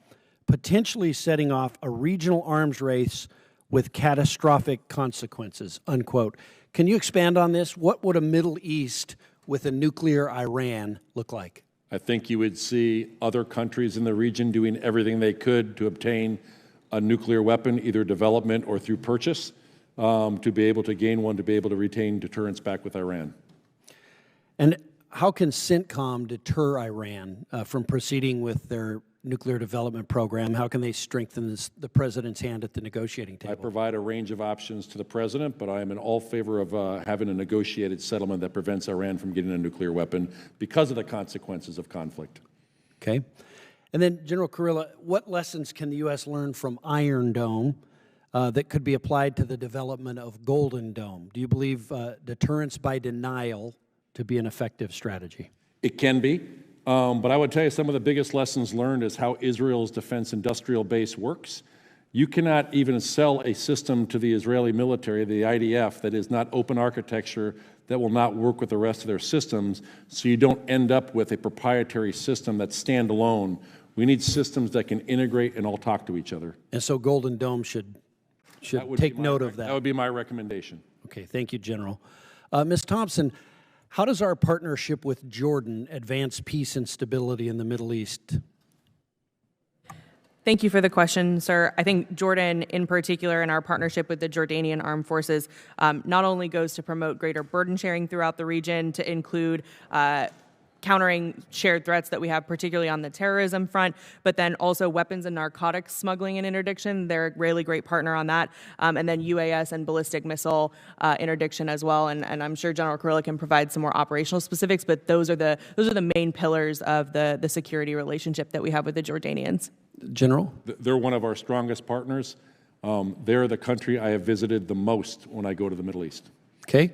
potentially setting off a regional arms race with catastrophic consequences, unquote. Can you expand on this? What would a Middle East with a nuclear Iran look like? I think you would see other countries in the region doing everything they could to obtain a nuclear weapon, either development or through purchase, to be able to gain one, to be able to retain deterrence back with Iran. And how can CENTCOM deter Iran from proceeding with their nuclear development program? How can they strengthen the president's hand at the negotiating table? I provide a range of options to the president, but I am in all favor of having a negotiated settlement that prevents Iran from getting a nuclear weapon because of the consequences of conflict. Okay. And then, General Kurilla, what lessons can the U.S. learn from Iron Dome that could be applied to the development of Golden Dome? Do you believe deterrence by denial to be an effective strategy? It can be. But I would tell you some of the biggest lessons learned is how Israel's defense industrial base works. You cannot even sell a system to the Israeli military, the IDF, that is not open architecture, that will not work with the rest of their systems, so you don't end up with a proprietary system that's standalone. We need systems that can integrate and all talk to each other. And so Golden Dome should take note of that. That would be my recommendation. Okay, thank you, General. Ms. Thompson, how does our partnership with Jordan advance peace and stability in the Middle East? Thank you for the question, sir. I think Jordan, in particular, and our partnership with the Jordanian Armed Forces, not only goes to promote greater burden sharing throughout the region, to include countering shared threats that we have, particularly on the terrorism front, but then also weapons and narcotics smuggling and interdiction. They're a really great partner on that. And then UAS and ballistic missile interdiction as well. And I'm sure General Kurilla can provide some more operational specifics, but those are the main pillars of the security relationship that we have with the Jordanians. General? They're one of our strongest partners. They're the country I have visited the most when I go to the Middle East. Okay.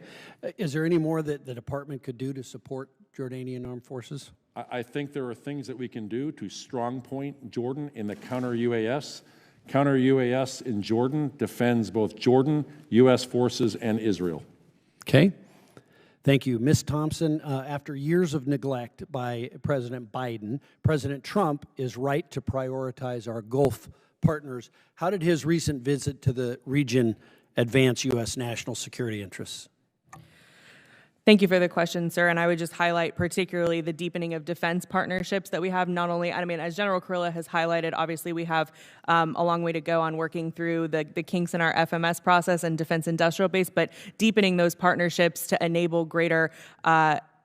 Is there any more that the department could do to support Jordanian armed forces? I think there are things that we can do to strong point Jordan in the counter-UAS. Counter-UAS in Jordan defends both Jordan, U.S. forces, and Israel. Okay. Thank you. Ms. Thompson, after years of neglect by President Biden, President Trump is right to prioritize our Gulf partners. How did his recent visit to the region advance U.S. national security interests? Thank you for the question, sir. And I would just highlight particularly the deepening of defense partnerships that we have. Not only, I mean, as General Kurilla has highlighted, obviously we have a long way to go on working through the kinks in our FMS process and defense industrial base, but deepening those partnerships to enable greater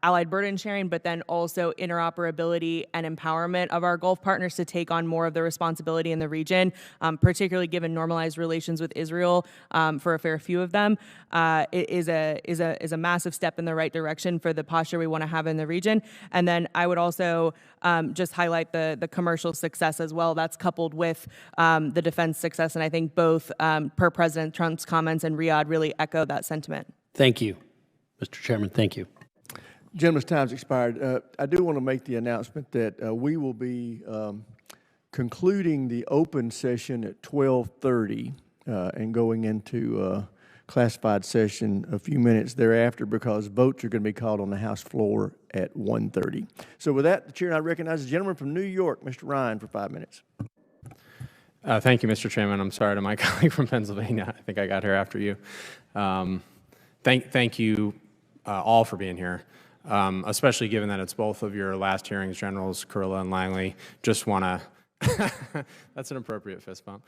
allied burden sharing, but then also interoperability and empowerment of our Gulf partners to take on more of the responsibility in the region, particularly given normalized relations with Israel for a fair few of them, is a massive step in the right direction for the posture we want to have in the region. And then I would also just highlight the commercial success as well. That's coupled with the defense success, and I think both per President Trump's comments and Riyadh really echo that sentiment. Thank you, Mr. Chairman. Thank you. Gentleman's time's expired. I do want to make the announcement that we will be concluding the open session at 12:30 and going into classified session a few minutes thereafter because votes are going to be called on the House floor at 1:30. So with that, the chair and I recognize the gentleman from New York, Mr. Ryan, for 5 minutes. Thank you, Mr. Chairman. I'm sorry to my colleague from Pennsylvania. I think I got here after you. Thank you all for being here. Especially given that it's both of your last hearings, Generals Kurilla and Langley. Just want to, that's an appropriate fist bump.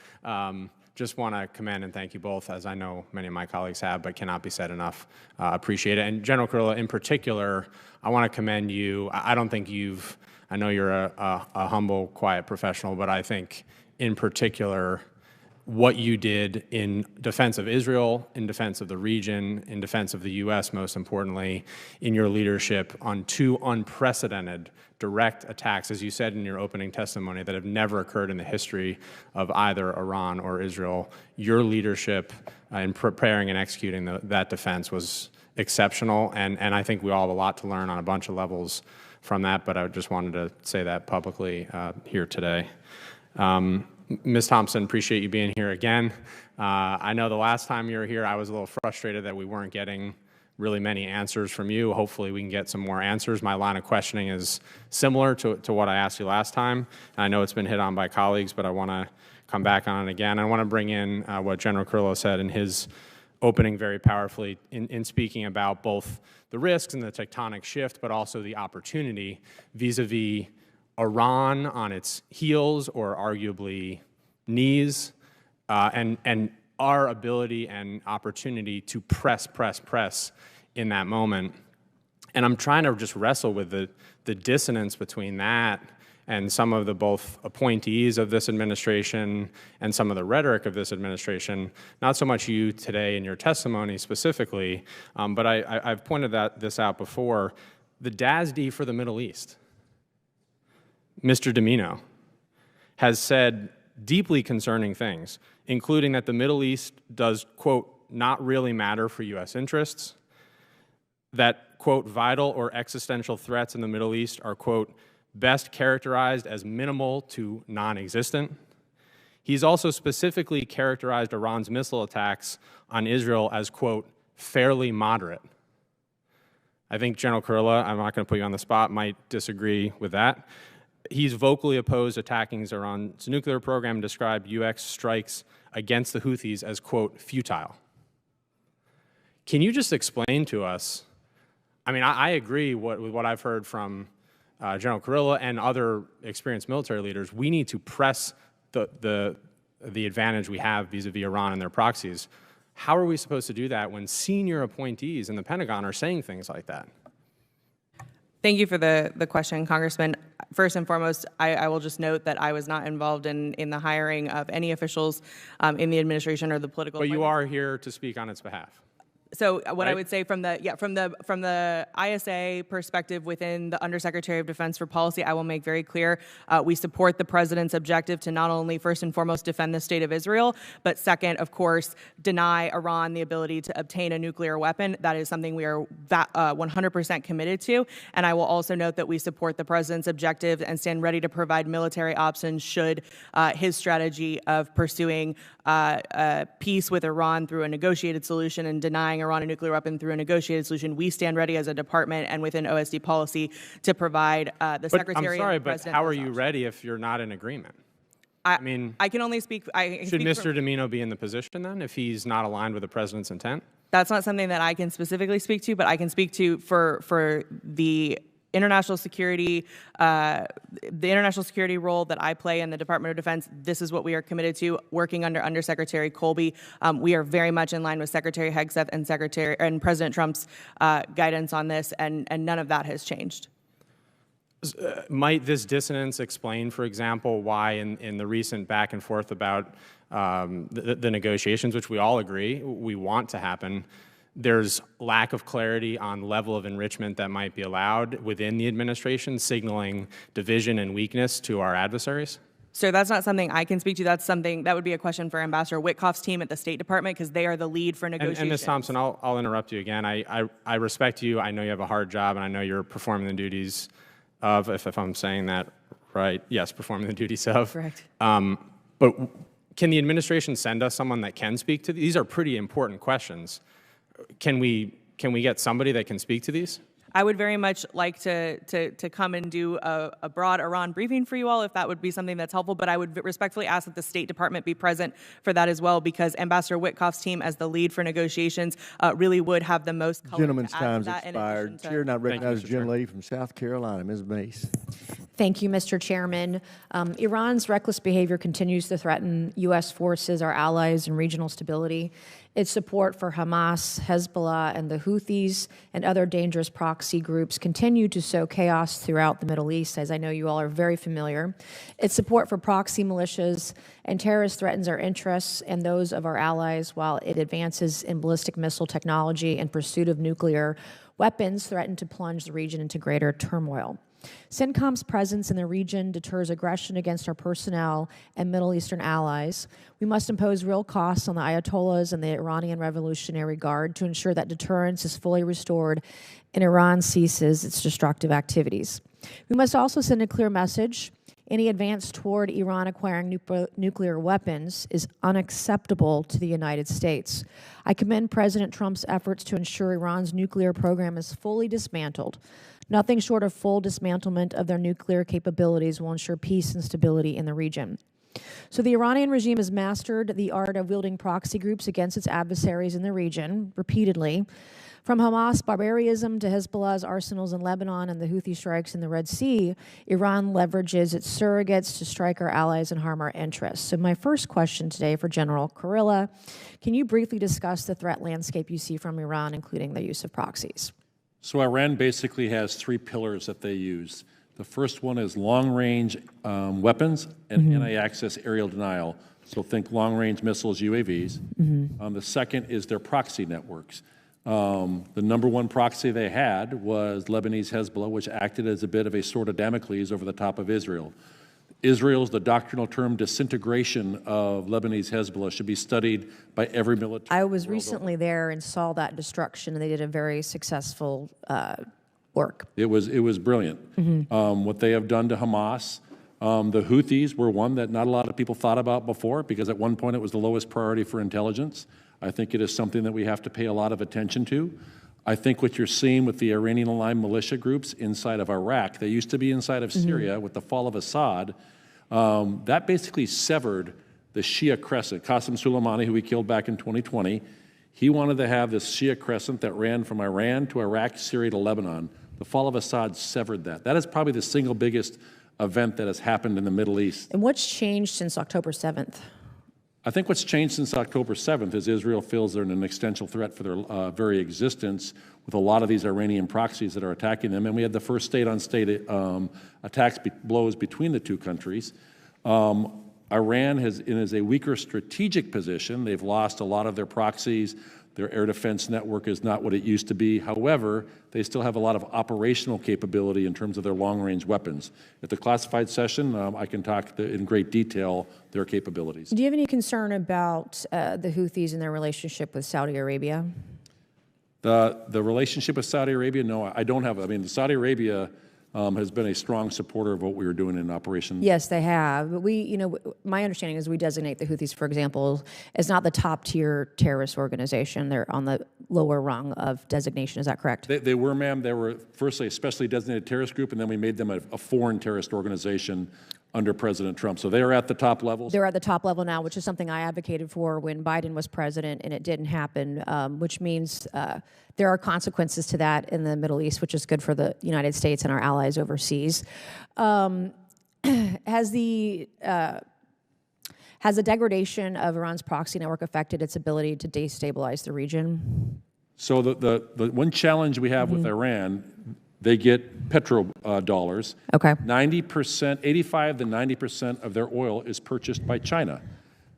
Just want to commend and thank you both, as I know many of my colleagues have, but cannot be said enough. Appreciate it. And General Kurilla, in particular, I want to commend you. I don't think I know you're a humble, quiet professional, but I think in particular, what you did in defense of Israel, in defense of the region, in defense of the U.S., most importantly, in your leadership on two unprecedented direct attacks, as you said in your opening testimony, that have never occurred in the history of either Iran or Israel. Your leadership in preparing and executing that defense was exceptional, and I think we all have a lot to learn on a bunch of levels from that, but I just wanted to say that publicly here today. Ms. Thompson, appreciate you being here again. I know the last time you were here, I was a little frustrated that we weren't getting really many answers from you. Hopefully we can get some more answers. My line of questioning is similar to what I asked you last time. I know it's been hit on by colleagues, but I want to come back on it again. I want to bring in what General Kurilla said in his opening very powerfully in speaking about both the risks and the tectonic shift, but also the opportunity vis-a-vis Iran on its heels or arguably knees, and our ability and opportunity to press in that moment. And I'm trying to just wrestle with the dissonance between that and some of the both appointees of this administration and some of the rhetoric of this administration, not so much you today in your testimony specifically, but I've pointed this out before, the DASD for the Middle East. Mr. Domino has said deeply concerning things, including that the Middle East does, quote, not really matter for U.S. interests, that, quote, vital or existential threats in the Middle East are, quote, best characterized as minimal to non-existent. He's also specifically characterized Iran's missile attacks on Israel as, quote, fairly moderate. I think General Kurilla, I'm not going to put you on the spot, might disagree with that. He's vocally opposed attacking Iran's nuclear program and described U.S. strikes against the Houthis as, quote, futile. Can you just explain to us, I mean, I agree with what I've heard from General Kurilla and other experienced military leaders. We need to press the advantage we have vis-a-vis Iran and their proxies. How are we supposed to do that when senior appointees in the Pentagon are saying things like that? Thank you for the question, Congressman. First and foremost, I will just note that I was not involved in the hiring of any officials in the administration or the political. But you are here to speak on its behalf. So what I Right? would say from the ISA perspective within the Undersecretary of Defense for Policy, I will make very clear we support the president's objective to not only first and foremost defend the state of Israel, but second, of course, deny Iran the ability to obtain a nuclear weapon. That is something we are 100% committed to. And I will also note that we support the president's objective and stand ready to provide military options should his strategy of pursuing peace with Iran through a negotiated solution and denying Iran a nuclear weapon through a negotiated solution. We stand ready as a department and within OSD policy to provide the Secretary I'm sorry, and the but President. how are those you options. ready if you're not in agreement? I mean, I can only speak. I can Should speak Mr. from- Domino be in the position then if he's not aligned with the president's intent? That's not something that I can specifically speak to, but I can speak to for the international security, role that I play in the Department of Defense. This is what we are committed to. Working under Undersecretary Colby, we are very much in line with Secretary Hegseth and President Trump's guidance on this, and none of that has changed. Might this dissonance explain, for example, why in the recent back and forth about the negotiations, which we all agree we want to happen, there's lack of clarity on level of enrichment that might be allowed within the administration, signaling division and weakness to our adversaries? So that's not something I can speak to. That's something that would be a question for Ambassador Witkoff's team at the State Department, because they are the lead for negotiations. And Ms. Thompson, I'll interrupt you again. I respect you. I know you have a hard job, and I know you're performing the duties of, if I'm saying that right, yes, performing the duties of. Correct. But can the administration send us someone that can speak to these? Are pretty important questions. Can we get somebody that can speak to these? I would very much like to come and do a broad Iran briefing for you all, if that would be something that's helpful. But I would respectfully ask that the State Department be present for that as well, because Ambassador Witkoff's team, as the lead for negotiations, really would have the most color. Gentleman's to add to time's that, in expired. addition to- Chair now recognizes Mr. the gentlelady from South Carolina, Ms. Mace. Thank you, Mr. Chairman. Iran's reckless behavior continues to threaten U.S. forces, our allies, and regional stability. Its support for Hamas, Hezbollah, and the Houthis and other dangerous proxy groups continue to sow chaos throughout the Middle East, as I know you all are very familiar. Its support for proxy militias and terrorists threatens our interests and those of our allies, while it advances in ballistic missile technology and pursuit of nuclear weapons threaten to plunge the region into greater turmoil. Centcom's presence in the region deters aggression against our personnel and Middle Eastern allies. We must impose real costs on the Ayatollahs and the Iranian Revolutionary Guard to ensure that deterrence is fully restored and Iran ceases its destructive activities. We must also send a clear message. Any advance toward Iran acquiring nuclear weapons is unacceptable to the United States. I commend President Trump's efforts to ensure Iran's nuclear program is fully dismantled. Nothing short of full dismantlement of their nuclear capabilities will ensure peace and stability in the region. So the Iranian regime has mastered the art of wielding proxy groups against its adversaries in the region repeatedly. From Hamas barbarism to Hezbollah's arsenals in Lebanon and the Houthi strikes in the Red Sea, Iran leverages its surrogates to strike our allies and harm our interests. So my first question today for General Kurilla, can you briefly discuss the threat landscape you see from Iran, including the use of proxies? So Iran basically has three pillars that they use. The first one is long-range weapons and anti-access aerial denial. So think long-range missiles, UAVs. The second is their proxy networks. The number one proxy they had was Lebanese Hezbollah, which acted as a bit of a sword of Damocles over the top of Israel. Israel's, the doctrinal term, disintegration of Lebanese Hezbollah should be studied by every military. I was recently there and saw that destruction, and they did a very successful work. It was brilliant. What they have done to Hamas. The Houthis were one that not a lot of people thought about before, because at one point it was the lowest priority for intelligence. I think it is something that we have to pay a lot of attention to. I think what you're seeing with the Iranian-aligned militia groups inside of Iraq, they used to be inside of Syria with the fall of Assad, that basically severed the Shia crescent. Qasem Soleimani, who we killed back in 2020, he wanted to have this Shia crescent that ran from Iran to Iraq, Syria to Lebanon. The fall of Assad severed that. That is probably the single biggest event that has happened in the Middle East. And what's changed since October 7th? I think what's changed since October 7th is Israel feels they're an existential threat for their very existence with a lot of these Iranian proxies that are attacking them. And we had the first state-on-state attacks, blows between the two countries. Iran is a weaker strategic position. They've lost a lot of their proxies. Their air defense network is not what it used to be. However, they still have a lot of operational capability in terms of their long-range weapons. At the classified session, I can talk in great detail their capabilities. Do you have any concern about the Houthis and their relationship with Saudi Arabia? The relationship with Saudi Arabia, no, I don't have. I mean, Saudi Arabia has been a strong supporter of what we were doing in Operation. Yes, they have. But my understanding is we designate the Houthis, for example, as not the top tier terrorist organization. They're on the lower rung of designation. Is that correct? They were, ma'am. They were firstly a specially designated terrorist group, and then we made them a foreign terrorist organization under President Trump. So they are at the top levels. They're at the top level now, which is something I advocated for when Biden was president, and it didn't happen, which means there are consequences to that in the Middle East, which is good for the United States and our allies overseas. Has the degradation of Iran's proxy network affected its ability to destabilize the region? So the one challenge we have with Iran, they get petrodollars. Okay. 90%, 85 to 90% of their oil is purchased by China.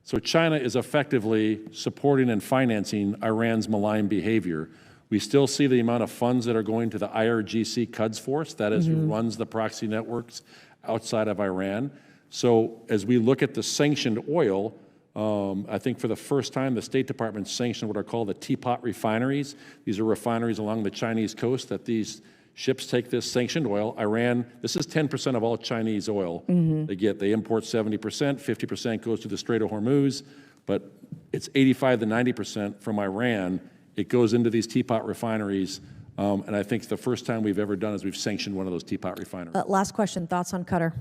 So China is effectively supporting and financing Iran's malign behavior. We still see the amount of funds that are going to the IRGC Quds Force, that is who runs the proxy networks outside of Iran. So as we look at the sanctioned oil, I think for the first time, the State Department sanctioned what are called the teapot refineries. These are refineries along the Chinese coast that these ships take this sanctioned oil. Iran, this is 10% of all Chinese oil they get. They import 70%, 50% goes to the Strait of Hormuz, but it's 85 to 90% from Iran. It goes into these teapot refineries, and I think the first time we've ever done is we've sanctioned one of those teapot refineries. Last question, thoughts on Qatar?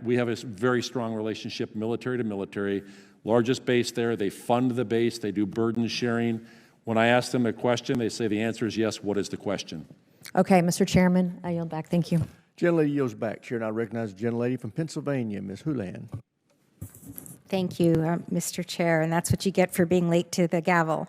We have a very strong relationship, military to military. Largest base there, they fund the base, they do burden sharing. When I ask them a question, they say the answer is yes. What is the question? Okay, Mr. Chairman, I yield back. Thank you. Gentlelady yields back. Chair now recognizes the gentlelady from Pennsylvania, Ms. Houlihan. Thank you, Mr. Chair, and that's what you get for being late to the gavel.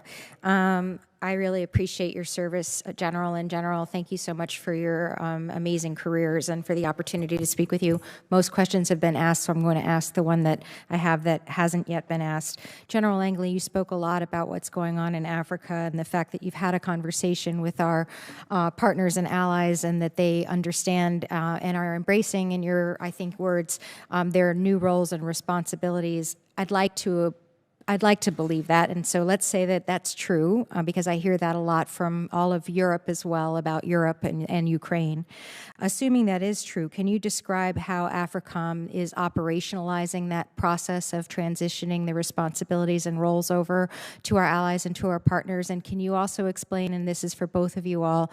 I really appreciate your service, General and General. Thank you so much for your amazing careers and for the opportunity to speak with you. Most questions have been asked, so I'm going to ask the one that I have that hasn't yet been asked. General Langley, you spoke a lot about what's going on in Africa and the fact that you've had a conversation with our partners and allies and that they understand and are embracing, in your, I think, words, their new roles and responsibilities. I'd like to believe that, and so let's say that that's true, because I hear that a lot from all of Europe as well, about Europe and Ukraine. Assuming that is true, can you describe how Africom is operationalizing that process of transitioning the responsibilities and roles over to our allies and to our partners? And can you also explain, and this is for both of you all,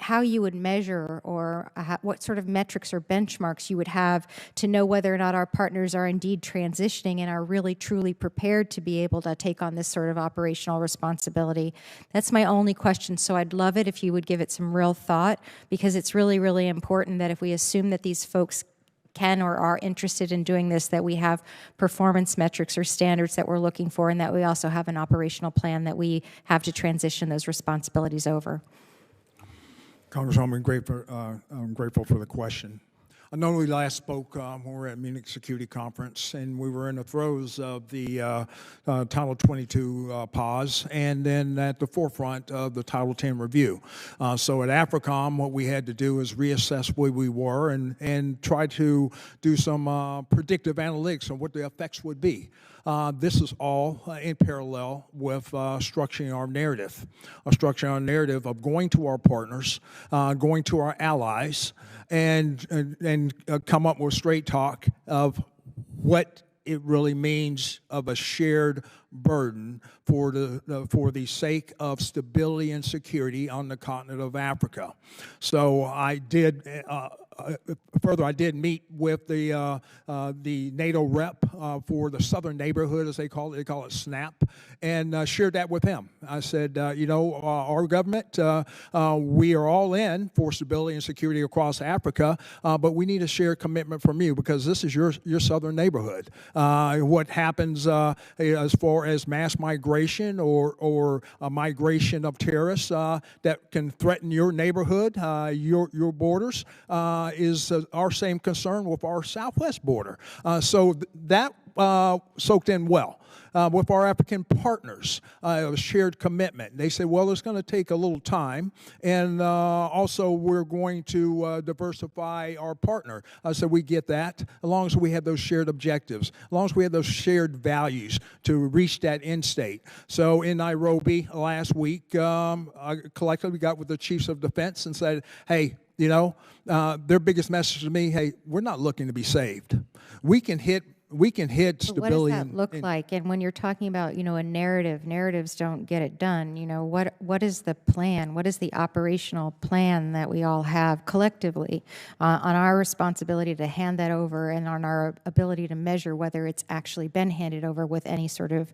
how you would measure or what sort of metrics or benchmarks you would have to know whether or not our partners are indeed transitioning and are really truly prepared to be able to take on this sort of operational responsibility? That's my only question, so I'd love it if you would give it some real thought, because it's really, really important that if we assume that these folks can or are interested in doing this, that we have performance metrics or standards that we're looking for, and that we also have an operational plan that we have to transition those responsibilities over. Congresswoman, I'm grateful for the question. I know we last spoke when we were at Munich Security Conference, and we were in the throes of the Title 22 pause, and then at the forefront of the Title 10 review. So at Africom, what we had to do is reassess where we were and try to do some predictive analytics on what the effects would be. This is all in parallel with structuring our narrative of going to our partners, going to our allies, and come up with straight talk of what it really means of a shared burden for the sake of stability and security on the continent of Africa. So I did. Further, I did meet with the NATO rep for the southern neighborhood, as they call it SNAP, and shared that with him. I said, our government, we are all in for stability and security across Africa, but we need a shared commitment from you, because this is your southern neighborhood. What happens as far as mass migration or a migration of terrorists that can threaten your neighborhood, your borders, is our same concern with our southwest border. So that soaked in well. With our African partners, a shared commitment. They say, well, it's going to take a little time, and also we're going to diversify our partner. So we get that, as long as we have those shared objectives, as long as we have those shared values to reach that end state. So in Nairobi last week, I collectively got with the chiefs of defense and said, hey, you know, their biggest message to me, hey, we're not looking to be saved. We can hit stability. But what does that look like? And when you're talking about, you know, a narrative, narratives don't get it done. You know, what is the plan? What is the operational plan that we all have collectively on our responsibility to hand that over and on our ability to measure whether it's actually been handed over with any sort of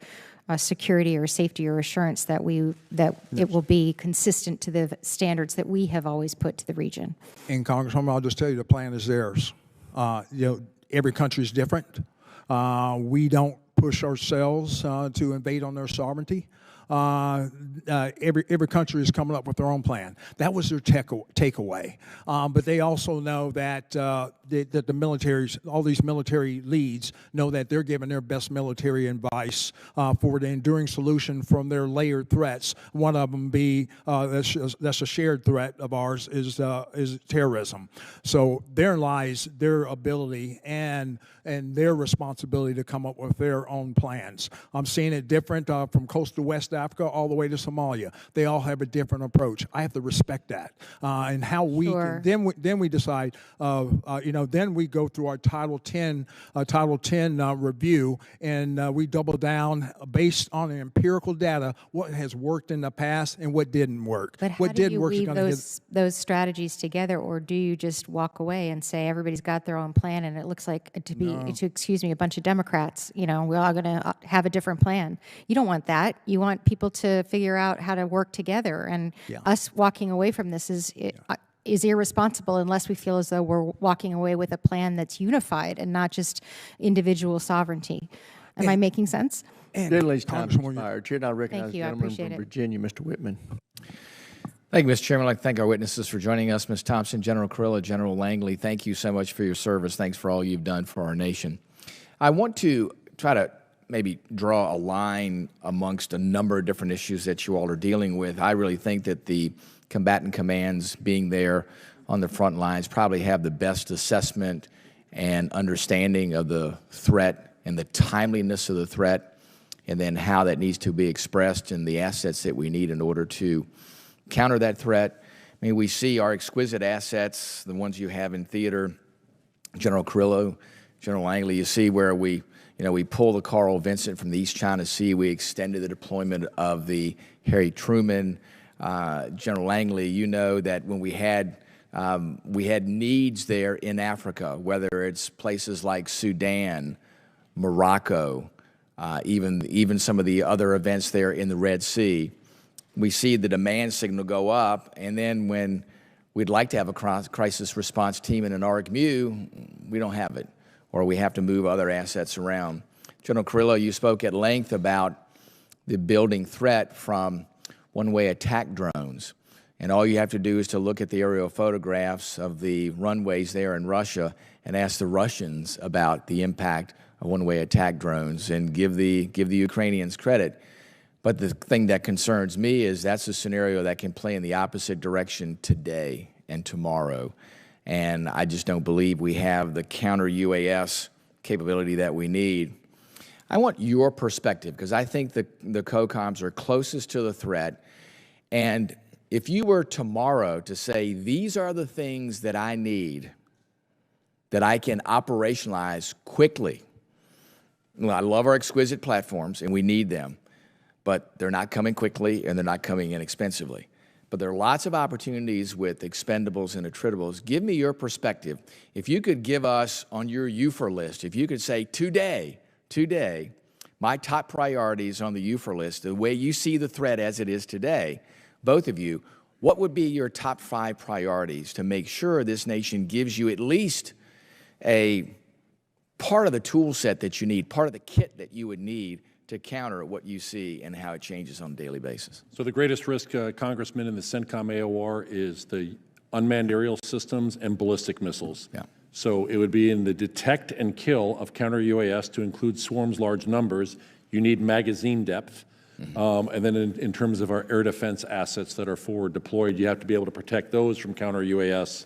security or safety or assurance that it will be consistent to the standards that we have always put to the region? And Congresswoman, I'll just tell you, the plan is theirs. You know, every country is different. We don't push ourselves to invade on their sovereignty. Every country is coming up with their own plan. That was their takeaway. But they also know that the militaries, all these military leads, know that they're giving their best military advice for the enduring solution from their layered threats. One of them that's a shared threat of ours is terrorism. So therein lies their ability and their responsibility to come up with their own plans. I'm seeing it different from coast to West Africa all the way to Somalia. They all have a different approach. I have to respect that. And how we Sure. can, then we decide, then we go through our Title 10 review, and we double down based on the empirical data, what has worked in the past and what didn't work. But how what do did you work is weave gonna those strategies together, or do you just walk away and say everybody's got their own plan, and it looks like a bunch of Democrats, you know, we're all going to have a different plan? You don't want that. You want people to figure out how to work together, and us walking away from this is irresponsible unless we feel as though we're walking away with a plan that's unified and not just individual sovereignty. Am I making sense? Gentleman's time has expired. Chair, now recognize Thank the you. I gentleman appreciate from it. Virginia, Mr. Whitman. Thank you, Mr. Chairman. I'd like to thank our witnesses for joining us. Ms. Thompson, General Kurilla, General Langley, thank you so much for your service. Thanks for all you've done for our nation. I want to try to maybe draw a line amongst a number of different issues that you all are dealing with. I really think that the combatant commands being there on the front lines probably have the best assessment and understanding of the threat and the timeliness of the threat, and then how that needs to be expressed and the assets that we need in order to counter that threat. I mean, we see our exquisite assets, the ones you have in theater, General Kurilla, General Langley. You see where we pull the Carl Vincent from the East China Sea. We extended the deployment of the Harry Truman. General Langley, you know that when we had needs there in Africa, whether it's places like Sudan, Morocco, even some of the other events there in the Red Sea, we see the demand signal go up, and then when we'd like to have a crisis response team in an ARGMU, we don't have it, or we have to move other assets around. General Kurilla, you spoke at length about the building threat from one-way attack drones, and all you have to do is to look at the aerial photographs of the runways there in Russia and ask the Russians about the impact of one-way attack drones, and give the Ukrainians credit. But the thing that concerns me is that's a scenario that can play in the opposite direction today and tomorrow. And I just don't believe we have the counter-UAS capability that we need. I want your perspective, because I think the COCOMs are closest to the threat. And if you were tomorrow to say, these are the things that I need that I can operationalize quickly. Well, I love our exquisite platforms, and we need them. But they're not coming quickly, and they're not coming inexpensively. But there are lots of opportunities with expendables and attritables. Give me your perspective. If you could give us on your UFOR list, if you could say today, my top priorities on the UFOR list, the way you see the threat as it is today, both of you, what would be your top 5 priorities to make sure this nation gives you at least a part of the tool set that you need, part of the kit that you would need to counter what you see and how it changes on a daily basis? So the greatest risk, Congressman, in the Centcom AOR is the unmanned aerial systems, and ballistic missiles. Yeah. So it would be in the detect and kill of counter-UAS to include swarms large numbers. You need magazine depth. And then in terms of our air defense assets that are forward deployed, you have to be able to protect those from counter-UAS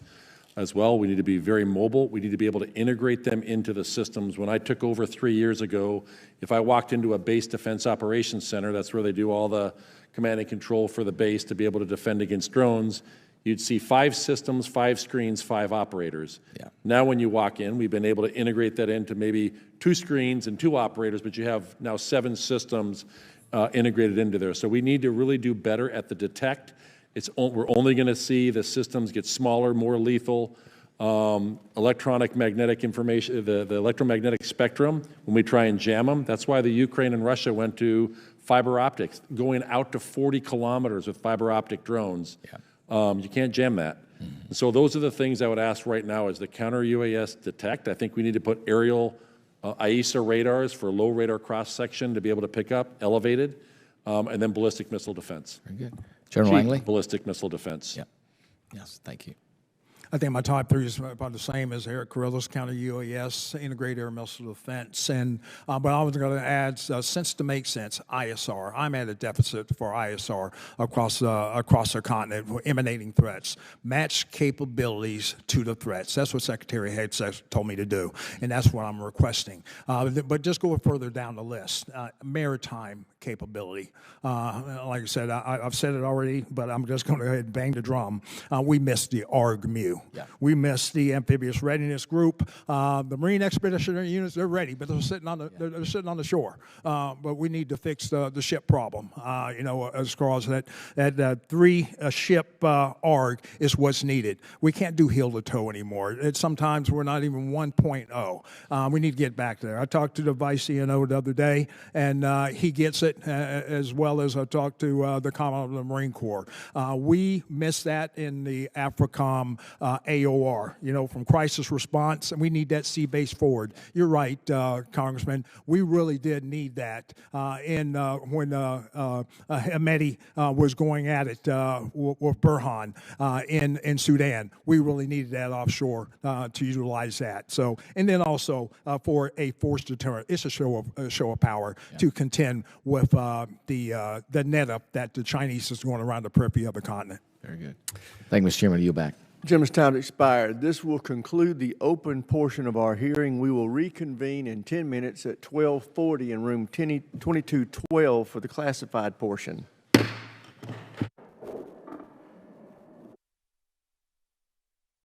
as well. We need to be very mobile. We need to be able to integrate them into the systems. When I took over 3 years ago, if I walked into a base defense operations center, that's where they do all the command and control for the base to be able to defend against drones, you'd see 5 systems, 5 screens, 5 operators. Yeah. Now when you walk in, we've been able to integrate that into maybe 2 screens and 2 operators, but you have now 7 systems integrated into there. So we need to really do better at the detect. We're only going to see the systems get smaller, more lethal. Electronic magnetic information, the electromagnetic spectrum, when we try and jam them, that's why the Ukraine and Russia went to fiber optics, going out to 40 kilometers with fiber optic drones. Yeah. You can't jam that. Mm-hmm. So those are the things I would ask right now is the counter-UAS detect. I think we need to put aerial AESA radars for low radar cross-section to be able to pick up, elevated, and then ballistic missile defense. Very good. General Langley? Ballistic missile defense. Yeah. Yes, thank you. I think my top 3 is about the same as Eric Kurilla's counter-UAS, integrated air missile defense, and but I was going to add, sense to make sense, ISR. I'm at a deficit for ISR across the continent, emanating threats. Match capabilities to the threats. That's what Secretary Hayes told me to do, and that's what I'm requesting. But just go further down the list. Maritime capability. Like I said, I've said it already, but I'm just going to go ahead and bang the drum. We missed the ARG-MU. Yeah. We missed the amphibious readiness group. The Marine Expeditionary Units, they're ready, but they're sitting on the they're sitting on the shore. But we need to fix the ship problem. As far as that 3-ship ARG is what's needed. We can't do heel to toe anymore. Sometimes we're not even 1.0. We need to get back there. I talked to the Vice ENO the other day, and he gets it, as well as I talked to the Commandant of the Marine Corps. We missed that in the Africom AOR, from crisis response, and we need that sea-based forward. You're right, Congressman. We really did need that when Hamedi was going at it with Burhan in Sudan. We really needed that offshore to utilize that. So, and then also for a force deterrent, it's a show of power to contend with the net up that the Chinese is going around the periphery of the continent. Very good. Thank you, Mr. Chairman. You're back. Gentleman's time expired. This will conclude the open portion of our hearing. We will reconvene in 10 minutes at 12:40 in room 2212 for the classified portion.